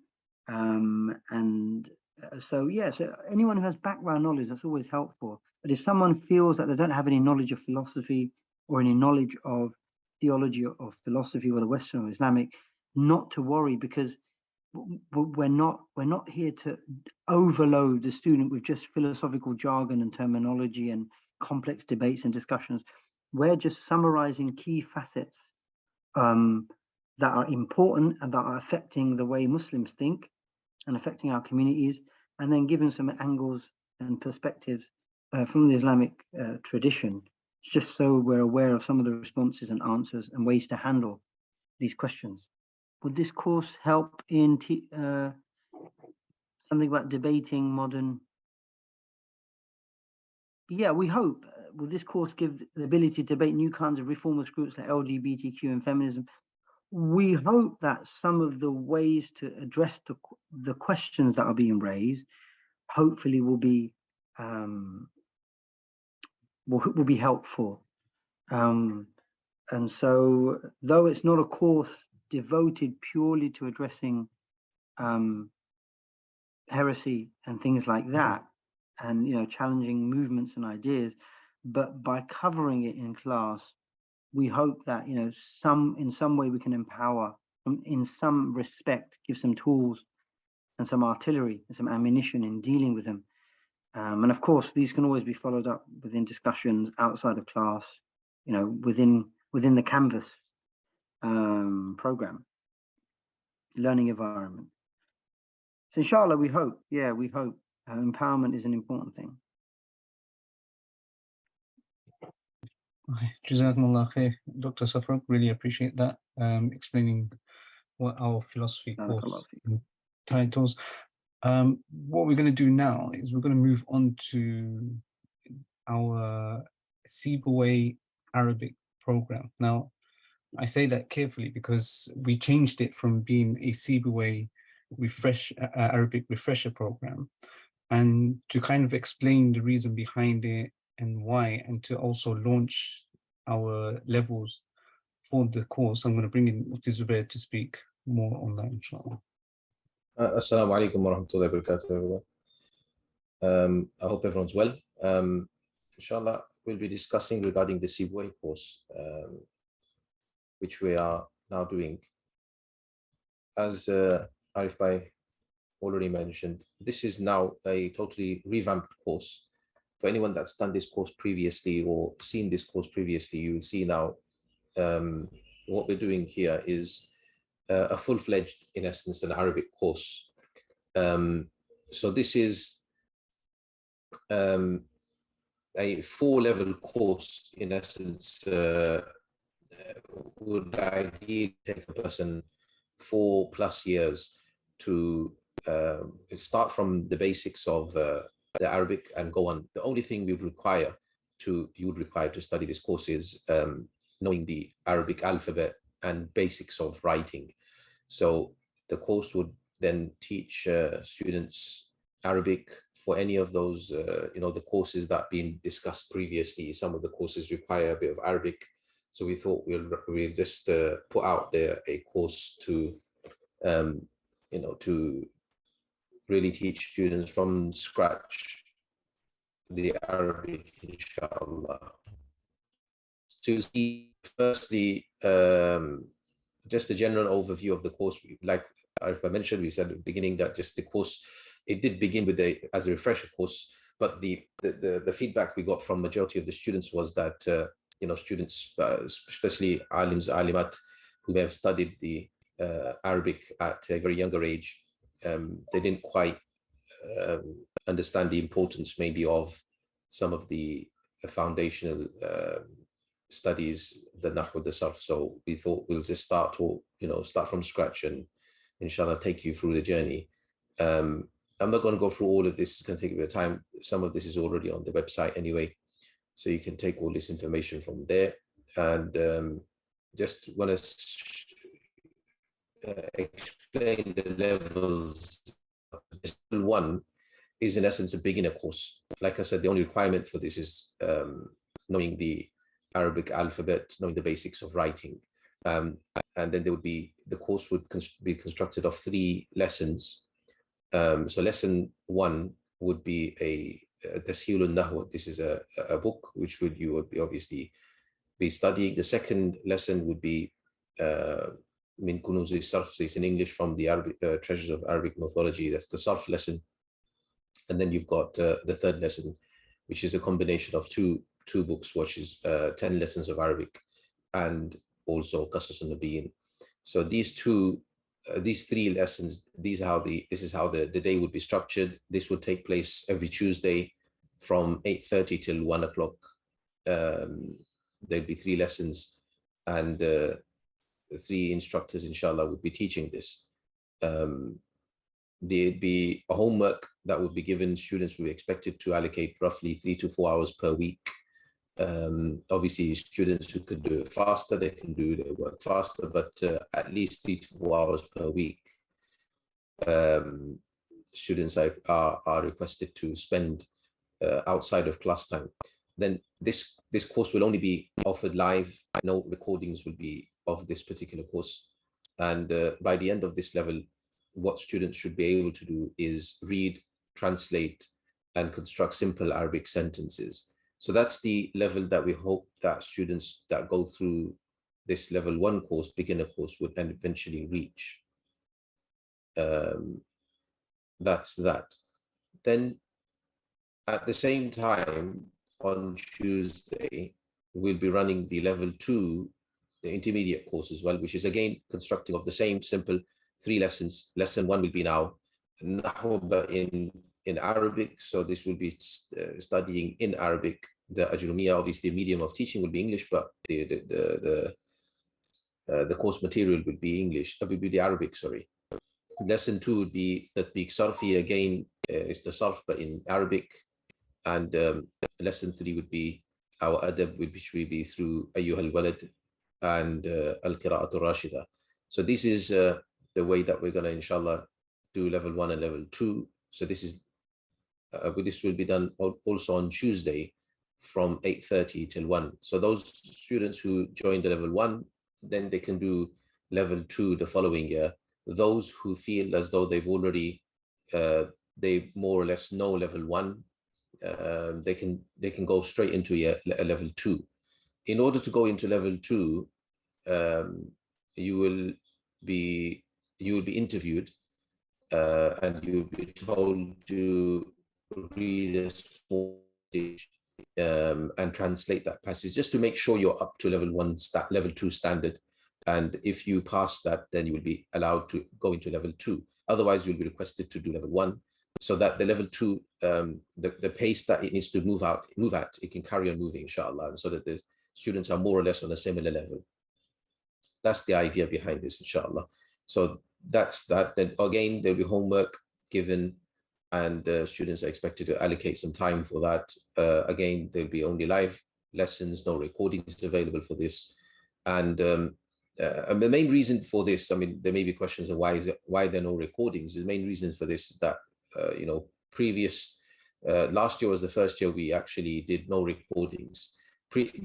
So yeah, so anyone who has background knowledge, that's always helpful. But if someone feels that they don't have any knowledge of philosophy or any knowledge of theology or philosophy, whether Western or Islamic, not to worry, because we're not here to overload the student with just philosophical jargon and terminology and complex debates and discussions. We're just summarizing key facets that are important and that are affecting the way Muslims think and affecting our communities, and then giving some angles and perspectives from the Islamic tradition, just so we're aware of some of the responses and answers and ways to handle these questions. Would this course help in something about debating modern? Yeah, we hope. Will this course give the ability to debate new kinds of reformist groups like LGBTQ and feminism? We hope that some of the ways to address the questions that are being raised, hopefully, will be helpful. And so, though it's not a course devoted purely to addressing heresy and things like that, and challenging movements and ideas, but by covering it in class, we hope that in some way we can empower, in some respect, give some tools and some artillery and some ammunition in dealing with them. And of course, these can always be followed up within discussions outside of class, within the Canvas program, learning environment. So inshallah, we hope empowerment is an important thing. Okay, Jazakumullah khair, Dr. Safar, really appreciate that, explaining what our philosophy course titles. What we're going to do now is we're going to move on to our Sibawayh Arabic program. Now, I say that carefully because we changed it from being a Sibawayh Arabic refresher program, and to kind of explain the reason behind it and why, and to also launch our levels for the course, I'm going to bring in Mufti Zubair to speak more on that, inshallah. Assalamu alaikum wa rahmatullahi wa barakatuh, everyone. I hope everyone's well. Inshallah, we'll be discussing regarding the Sibawayh course, which we are now doing. As Arif Bhai already mentioned, this is now a totally revamped course. For anyone that's done this course previously or seen this course previously, you will see now what we're doing here is a full-fledged, in essence, an Arabic course. So this is a 4-level course, in essence. Would ideally take a person 4+ years to start from the basics of the Arabic and go on. The only thing you would require to study this course is knowing the Arabic alphabet and basics of writing. So the course would then teach students Arabic for any of those, the courses that have been discussed previously. Some of the courses require a bit of Arabic. So we thought we'll just put out there a course to, to really teach students from scratch the Arabic, inshallah. To see, firstly, just a general overview of the course. Like I mentioned, we said at the beginning that just the course, it did begin with as a refresher course, but the feedback we got from majority of the students was that students, especially alims, alimat, who may have studied the Arabic at a very younger age, they didn't quite understand the importance maybe of some of the foundational studies, the Nahw, the Sarf. So we thought we'll just start from scratch and inshallah take you through the journey. I'm not going to go through all of this. It's going to take a bit of time. Some of this is already on the website anyway, so you can take all this information from there. And just want to explain the levels. One is in essence a beginner course. Like I said, the only requirement for this is knowing the Arabic alphabet, knowing the basics of writing. And then the course would be constructed of 3 lessons. So lesson 1 would be a Tasheel al-Nahw. This is a book which you would be obviously be studying. The second lesson would be Min Kunuz Sarf, it's in English, from the Arabic treasures of Arabic mythology. That's the Sarf lesson. And then you've got the third lesson, which is a combination of two books, which is 10 lessons of Arabic and also Qasas al-Nabiyyin. So these three lessons, this is how the day would be structured. This would take place every Tuesday from 8:30 till 1 o'clock. There'd be 3 lessons, and 3 instructors, inshallah, would be teaching this. There'd be a homework that would be given. Students will be expected to allocate roughly 3 to 4 hours per week. Obviously, students who could do it faster, they can do their work faster, but at least 3 to 4 hours per week. Students are requested to spend outside of class time. Then this course will only be offered live. No recordings will be of this particular course. And by the end of this level, what students should be able to do is read, translate, and construct simple Arabic sentences. So that's the level that we hope that students that go through this level 1 course, beginner course, would then eventually reach. That's that. Then at the same time, on Tuesday, we'll be running the level 2, the intermediate course as well, which is again constructing of the same simple 3 lessons. Lesson 1 will be now Nahw, but in Arabic. So this will be studying in Arabic. The Ajrumiyya, obviously, the medium of teaching will be English, but the course material would be English. Would be the Arabic, sorry. Lesson 2 would be Tatbiq Sarfi. Again, is the Sarf, but in Arabic. And lesson 3 would be our Adab, which will be through Ayyuha al-Walad and Al-Qira'atu Rashida. So this is the way that we're going to, inshallah, do level 1 and level 2. So this will be done also on Tuesday from 8:30 till 1. So those students who join the level 1, then they can do level 2 the following year. Those who feel as though they've already, they more or less know level 1, they can go straight into a level 2. In order to go into level 2, you will be interviewed, and you'll be told to read a small passage and translate that passage, just to make sure you're up to level 2 standard. And if you pass that, then you will be allowed to go into level 2. Otherwise, you'll be requested to do level 1, so that the level 2, the pace that it needs to move at, it can carry on moving, inshallah, so that the students are more or less on a similar level. That's the idea behind this, inshallah. So that's that. Then again, there'll be homework given, and students are expected to allocate some time for that. Again, there'll be only live lessons, no recordings available for this. And the main reason for this, I mean, there may be questions of why there are no recordings. The main reason for this is that last year was the first year we actually did no recordings.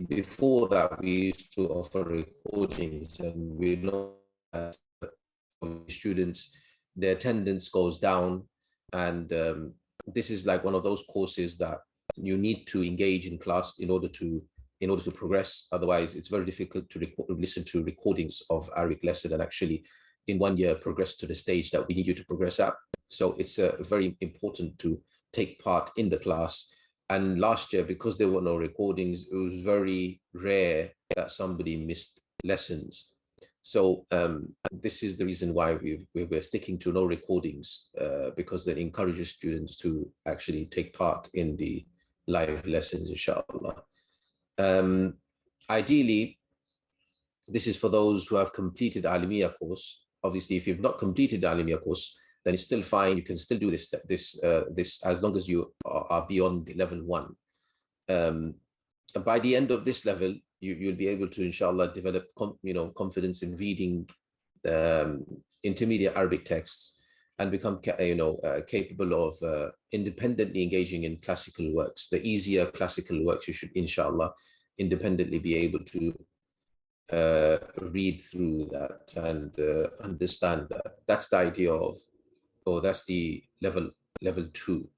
Before that, we used to offer recordings, and we know that students, their attendance goes down, and this is like one of those courses that you need to engage in class in order to progress. Otherwise, it's very difficult to listen to recordings of Arabic lesson and actually in 1 year progress to the stage that we need you to progress at. So it's very important to take part in the class. And last year, because there were no recordings, it was very rare that somebody missed lessons. So this is the reason why we're sticking to no recordings, because that encourages students to actually take part in the live lessons, inshallah. Ideally, this is for those who have completed Alimiya course. Obviously, if you've not completed the Alimiya course, then it's still fine. You can still do this as long as you are beyond level 1. By the end of this level, you'll be able to, inshallah, develop confidence in reading intermediate Arabic texts and become capable of independently engaging in classical works. The easier classical works, you should, inshallah, independently be able to read through that and understand that. That's the idea of, or that's the level 2.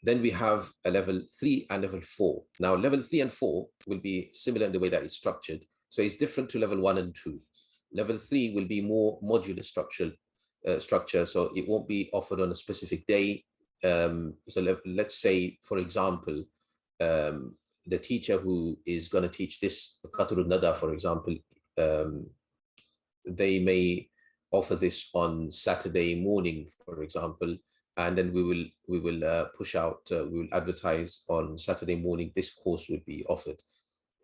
Then we have a level 3 and level 4. Now, level 3 and 4 will be similar in the way that it's structured. So it's different to level 1 and 2. Level 3 will be more modular structure, so it won't be offered on a specific day. Let's say, for example, the teacher who is going to teach this Qatrul Nada, for example, they may offer this on Saturday morning, for example, and then we will push out, we will advertise on Saturday morning, this course would be offered.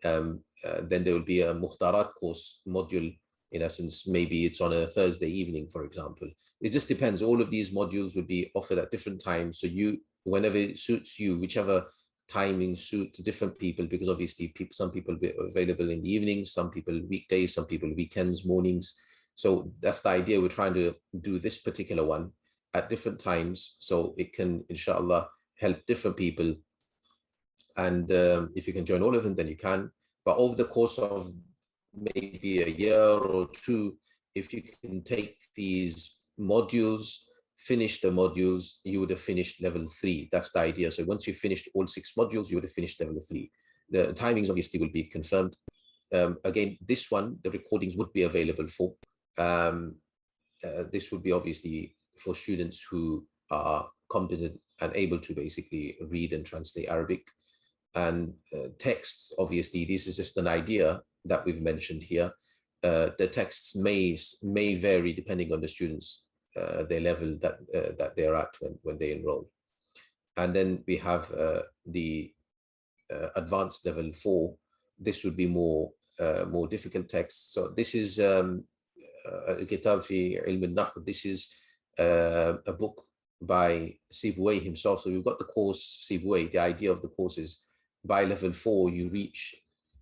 Then there will be a Mukhtarat course module, in essence, maybe it's on a Thursday evening, for example. It just depends. All of these modules would be offered at different times. So you, whenever it suits you, whichever timing suit different people, because obviously some people will be available in the evenings, some people weekdays, some people weekends, mornings. So that's the idea. We're trying to do this particular one at different times, so it can, inshallah, help different people. And if you can join all of them, then you can. But over the course of maybe a year or two, if you can take these modules, finish the modules, you would have finished level 3. That's the idea. So once you finished all 6 modules, you would have finished level 3. The timings obviously will be confirmed. Again, this one, the recordings would be available for. This would be obviously for students who are competent and able to basically read and translate Arabic. And texts, obviously, this is just an idea that we've mentioned here. The texts may vary depending on the students, their level that they're at when they enroll. And then we have the advanced level 4. This would be more difficult texts. So this is Al-Kitab fi Ilm al-Nahw. This is a book by Sibawayh himself. So we've got the course Sibawayh. The idea of the course is by level 4, you reach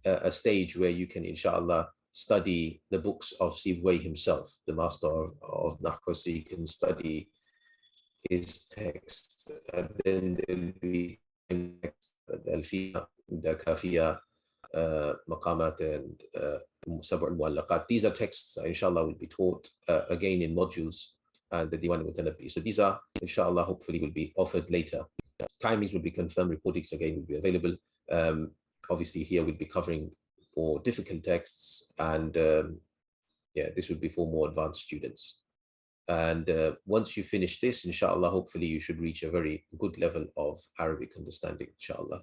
a stage where you can, inshallah, study the books of Sibawayh himself, the master of Nahw. So you can study his text. And then there'll be the Alfiya, the Kafiya, Maqamat, and Sab' al-Muallaqat. These are texts, inshallah, will be taught again in modules, and the Diwan al-Mutanabbi. So these are, inshallah, hopefully will be offered later. Timings will be confirmed, recordings again will be available. Obviously here we'll be covering more difficult texts, and yeah, this would be for more advanced students. And once you finish this, inshallah, hopefully you should reach a very good level of Arabic understanding, inshallah.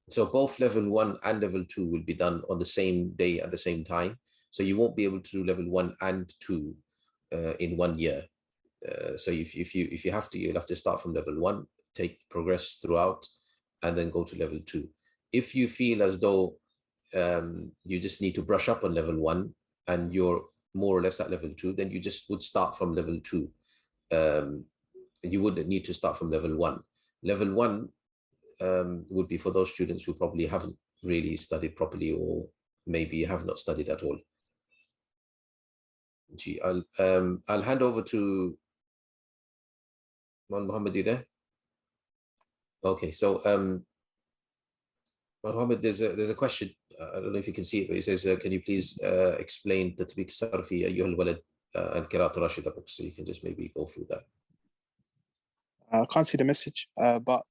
So both level 1 and level 2 will be done on the same day at the same time. So you won't be able to do level 1 and 2 in 1 year. So if you have to, you'll have to start from level 1, progress throughout, and then go to level 2. If you feel as though you just need to brush up on level 1 and you're more or less at level 2, then you just would start from level 2. You wouldn't need to start from level 1. Level 1 would be for those students who probably haven't really studied properly, or maybe have not studied at all. Gee, I'll hand over to Muhammad. You there? Okay, so Muhammad, there's a question. I don't know if you can see it, but it says, can you please explain Tatbiq Sarfi Ayyuha al-Walad and Qira'at Rashida books? So you can just maybe go through that. I can't see the message, but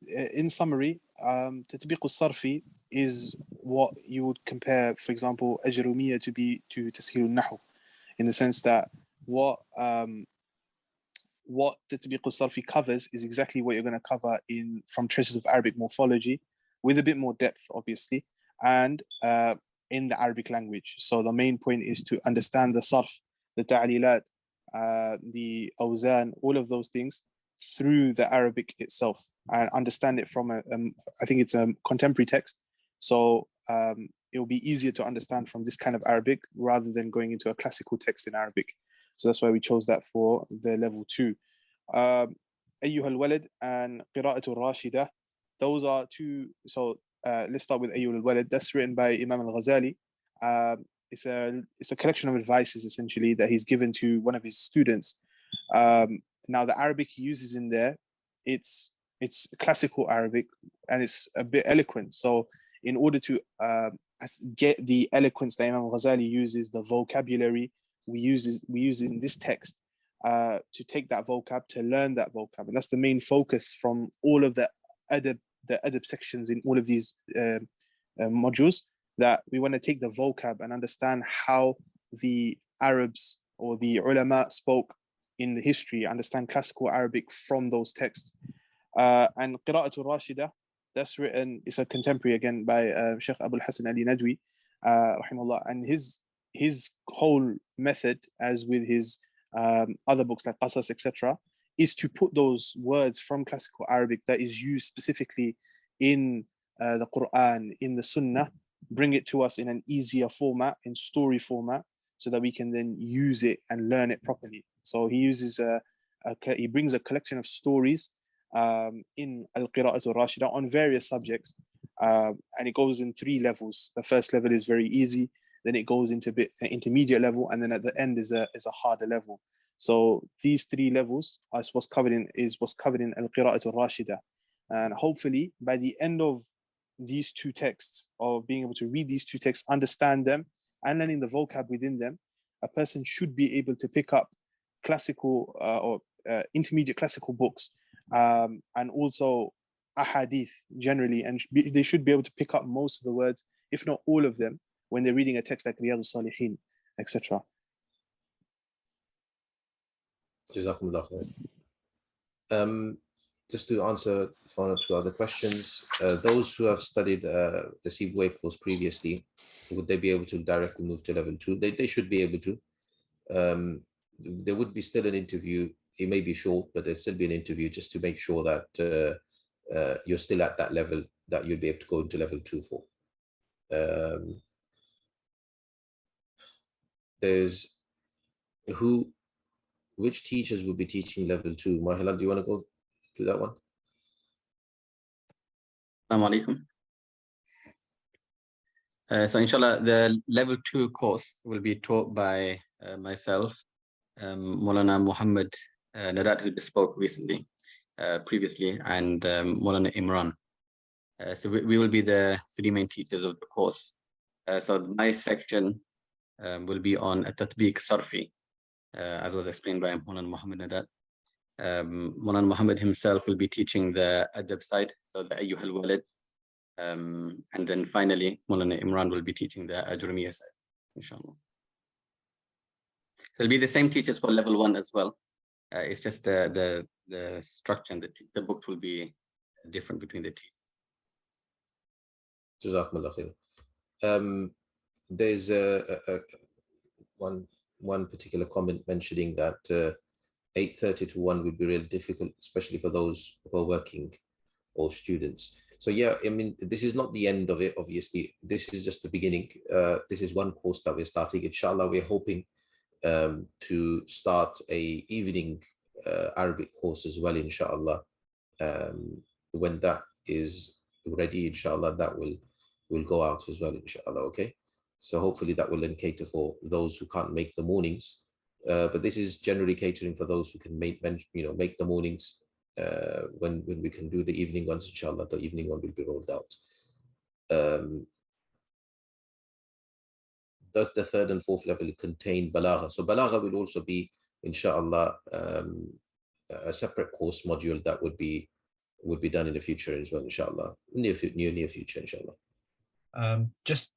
in summary, Tatbiq al-Sarfi is what you would compare, for example, Ajrumiyya to Tasheel al-Nahu, in the sense that what Tatbiq al-Sarfi covers is exactly what you're going to cover from Treasures of Arabic Morphology, with a bit more depth, obviously, and in the Arabic language. So the main point is to understand the sarf, the ta'lilat, the awzan, all of those things through the Arabic itself, and understand it from I think it's a contemporary text. So it will be easier to understand from this kind of Arabic rather than going into a classical text in Arabic. So that's why we chose that for the level 2. Ayyuha al-Walad and Qira'atu Rashida, those are two. So let's start with Ayyuha al-Walad. That's written by Imam al-Ghazali. It's a collection of advices, essentially, that he's given to one of his students. Now the Arabic he uses in there, it's classical Arabic, and it's a bit eloquent. So in order to get the eloquence that Imam Ghazali uses, the vocabulary we use in this text, to take that vocab, to learn that vocab. And that's the main focus from all of the adab sections in all of these modules, that we want to take the vocab and understand how the Arabs or the ulama spoke in the history, understand classical Arabic from those texts. And Qira'atul Rashida, that's written, it's a contemporary again by Sheikh Abul Hasan Ali Nadwi, rahimahullah, and his whole method, as with his other books like Qasas, etc., is to put those words from classical Arabic that is used specifically in the Quran, in the Sunnah, bring it to us in an easier format, in story format, so that we can then use it and learn it properly. So he uses he brings a collection of stories in Al-Qira'atul Rashida on various subjects, and it goes in 3 levels. The first level is very easy, then it goes into a bit intermediate level, and then at the end is a harder level. So these 3 levels is what's covered in Al-Qira'atul Rashida. And hopefully by the end of these 2 texts, of being able to read these 2 texts, understand them, and learning the vocab within them, a person should be able to pick up classical or intermediate classical books, and also ahadith generally, and they should be able to pick up most of the words, if not all of them, when they're reading a text like Riyadh al-Salihin, etc. Jazakumullah khair. Just to answer 1 or 2 other questions, those who have studied the CBWA course previously, would they be able to directly move to level 2? They should be able to. There would be still an interview. It may be short, but there'll still be an interview just to make sure that you're still at that level that you'll be able to go into level 2 for. There's which teachers will be teaching level 2? Mahila, do you want to go to that one? Assalamu alaikum. So inshallah, the level 2 course will be taught by myself, Maulana Muhammad Nadat, who spoke recently, previously, and Maulana Imran. So we will be the 3 main teachers of the course. So my section will be on Tatbiq Sarfi, as was explained by Maulana Muhammad Nadat. Maulana Muhammad himself will be teaching the adab side, so the Ayyuhal Walid. And then finally, Maulana Imran will be teaching the Ajrumiyya side, inshallah. So it'll be the same teachers for level 1 as well. It's just the structure and the book will be different between the teachers. Jazakumullah khair. There's one particular comment mentioning that 8:30 to 1 would be really difficult, especially for those who are working or students. So yeah, I mean, this is not the end of it, obviously. This is just the beginning. This is one course that we're starting. Inshallah, we're hoping to start a evening Arabic course as well, inshallah. When that is ready, inshallah, that will go out as well, inshallah. Okay, so hopefully that will then cater for those who can't make the mornings, but this is generally catering for those who can make the mornings. When we can do the evening ones, inshallah, the evening one will be rolled out. Does the 3rd and 4th level contain balagha? So balagha will also be, inshallah, a separate course module that would be done in the future as well, inshallah, near future, inshallah. Just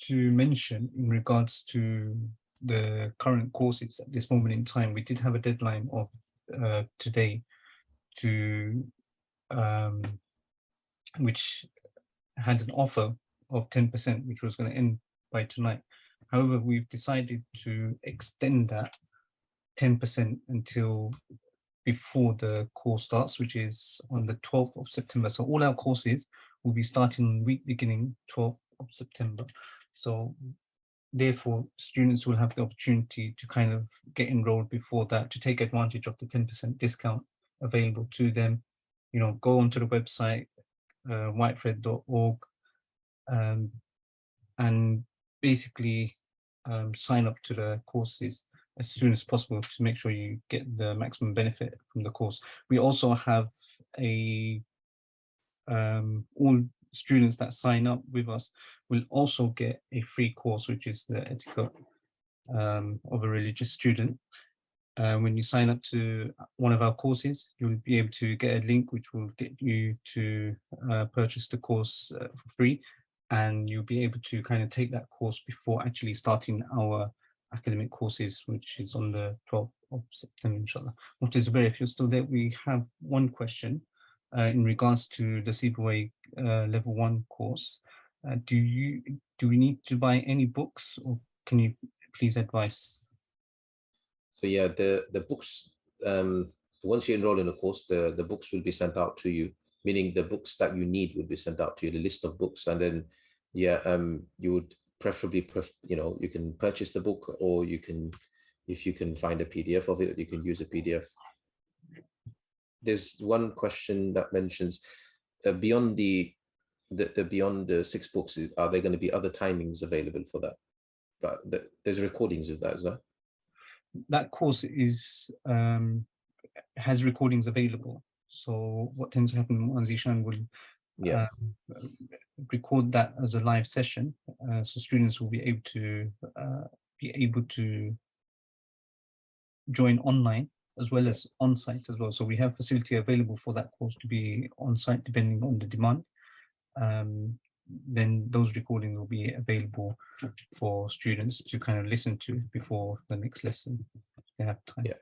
to mention, in regards to the current courses at this moment in time, we did have a deadline of today to which had an offer of 10%, which was going to end by tonight. However, we've decided to extend that 10% until before the course starts, which is on the 12th of September. So all our courses will be starting week beginning 12th of September. So therefore, students will have the opportunity to kind of get enrolled before that, to take advantage of the 10% discount available to them. Go onto the website, whitethread.org, and basically sign up to the courses as soon as possible to make sure you get the maximum benefit from the course. We also have all students that sign up with us will also get a free course, which is the etiquette of a religious student. when you sign up to one of our courses, you'll be able to get a link which will get you to purchase the course for free, and you'll be able to kind of take that course before actually starting our academic courses, which is on the 12th of September, inshallah. What is Zubair, if you're still there, we have one question in regards to the CBOA level 1 course. Do we need to buy any books, or can you please advise? So yeah, the books, once you enroll in a course, the books will be sent out to you, meaning the books that you need will be sent out to you, the list of books, and then you would preferably, you can purchase the book, or you can, if you can find a PDF of it, you can use a PDF. There's one question that mentions beyond the beyond the 6 books, are there going to be other timings available for that? But there's recordings of that, is that? That course is has recordings available. So what tends to happen, Zishan will record that as a live session, so students will be able to join online as well as on site as well. So we have facility available for that course to be on site depending on the demand. Then those recordings will be available for students to kind of listen to before the next lesson. They have time. Yeah.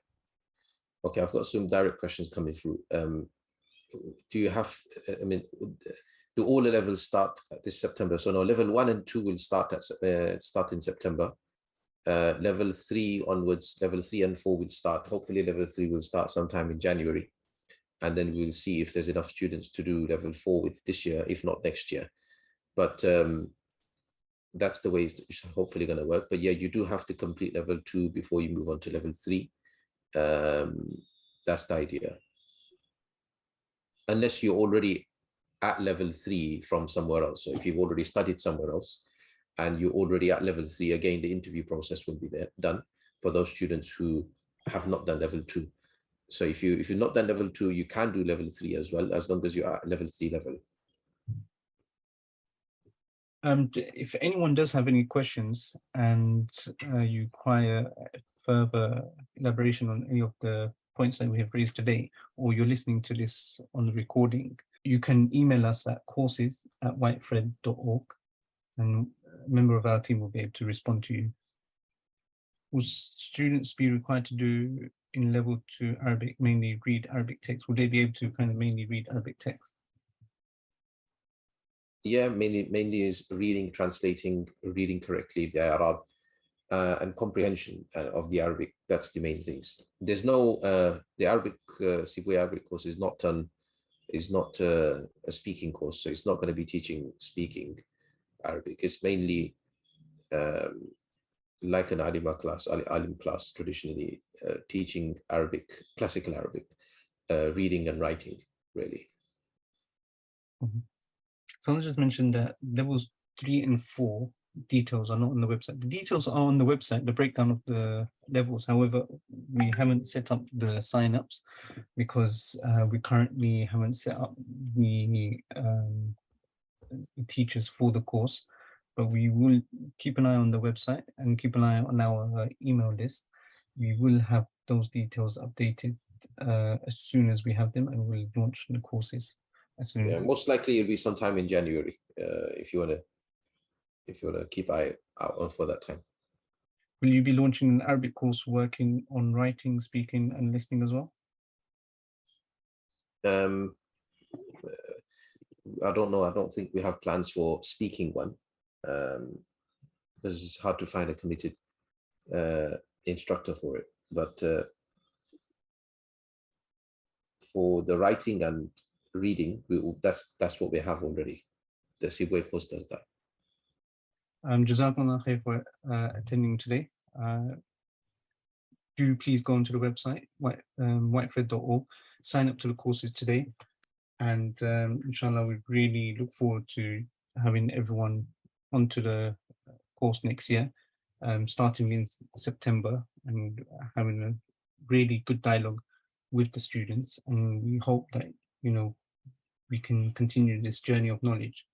Okay, I've got some direct questions coming through. Do you have, do all the levels start this September? So no, level 1 and 2 will start in September. Level 3 onwards, level 3 and 4 will start. Hopefully level 3 will start sometime in January. And then we'll see if there's enough students to do level 4 with this year, if not next year. But that's the way it's hopefully going to work. But yeah, you do have to complete level 2 before you move on to level 3. That's the idea. Unless you're already at level 3 from somewhere else. So if you've already studied somewhere else and you're already at level 3, again, the interview process will be done for those students who have not done level 2. So if you're not done level 2, you can do level 3 as well, as long as you're at level 3 level. If anyone does have any questions and you require further elaboration on any of the points that we have raised today, or you're listening to this on the recording, you can email us at courses@whitethread.org, and a member of our team will be able to respond to you. Will students be required to do in level 2 Arabic, mainly read Arabic text? Will they be able to kind of mainly read Arabic text? Yeah, mainly is reading, translating, reading correctly the Arab, and comprehension of the Arabic. That's the main things. There's no the Arabic CBOA Arabic course is not a speaking course, so it's not going to be teaching speaking Arabic. It's mainly like an alim class traditionally, teaching Arabic, classical Arabic, reading and writing, really. Mm-hmm. Someone just mentioned that levels 3 and 4 details are not on the website. The details are on the website, the breakdown of the levels. However, we haven't set up the sign-ups because we currently haven't set up the teachers for the course. But we will keep an eye on the website and keep an eye on our email list. We will have those details updated as soon as we have them, and we'll launch the courses. Yeah, most likely it'll be sometime in January, if you wanna keep eye out on for that time. Will you be launching an Arabic course working on writing, speaking, and listening as well? I don't know. I don't think we have plans for speaking one, because it's hard to find a committed instructor for it. But for the writing and reading, that's what we have already. The CBOA course does that. Jazakumullah khair for attending today. Do please go onto the website, whitethread.org, sign up to the courses today, and inshallah, we really look forward to having everyone onto the course next year, starting in September, and having a really good dialogue with the students. And we hope that, we can continue this journey of knowledge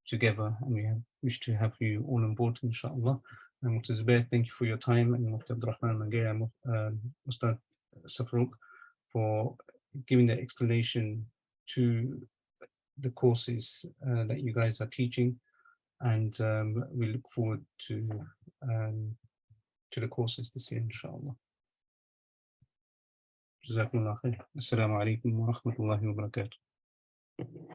together, and we wish to have you all on board, inshallah. And Mr. Zubair, thank you for your time, and Mr. Abdurrahman Magera, Ustad, Safaruk, for giving the explanation to the courses that you guys are teaching, and we look forward to the courses this year, inshallah. Jazakumullah khair. Assalamu alaikum wa rahmatullahi wa barakatuh.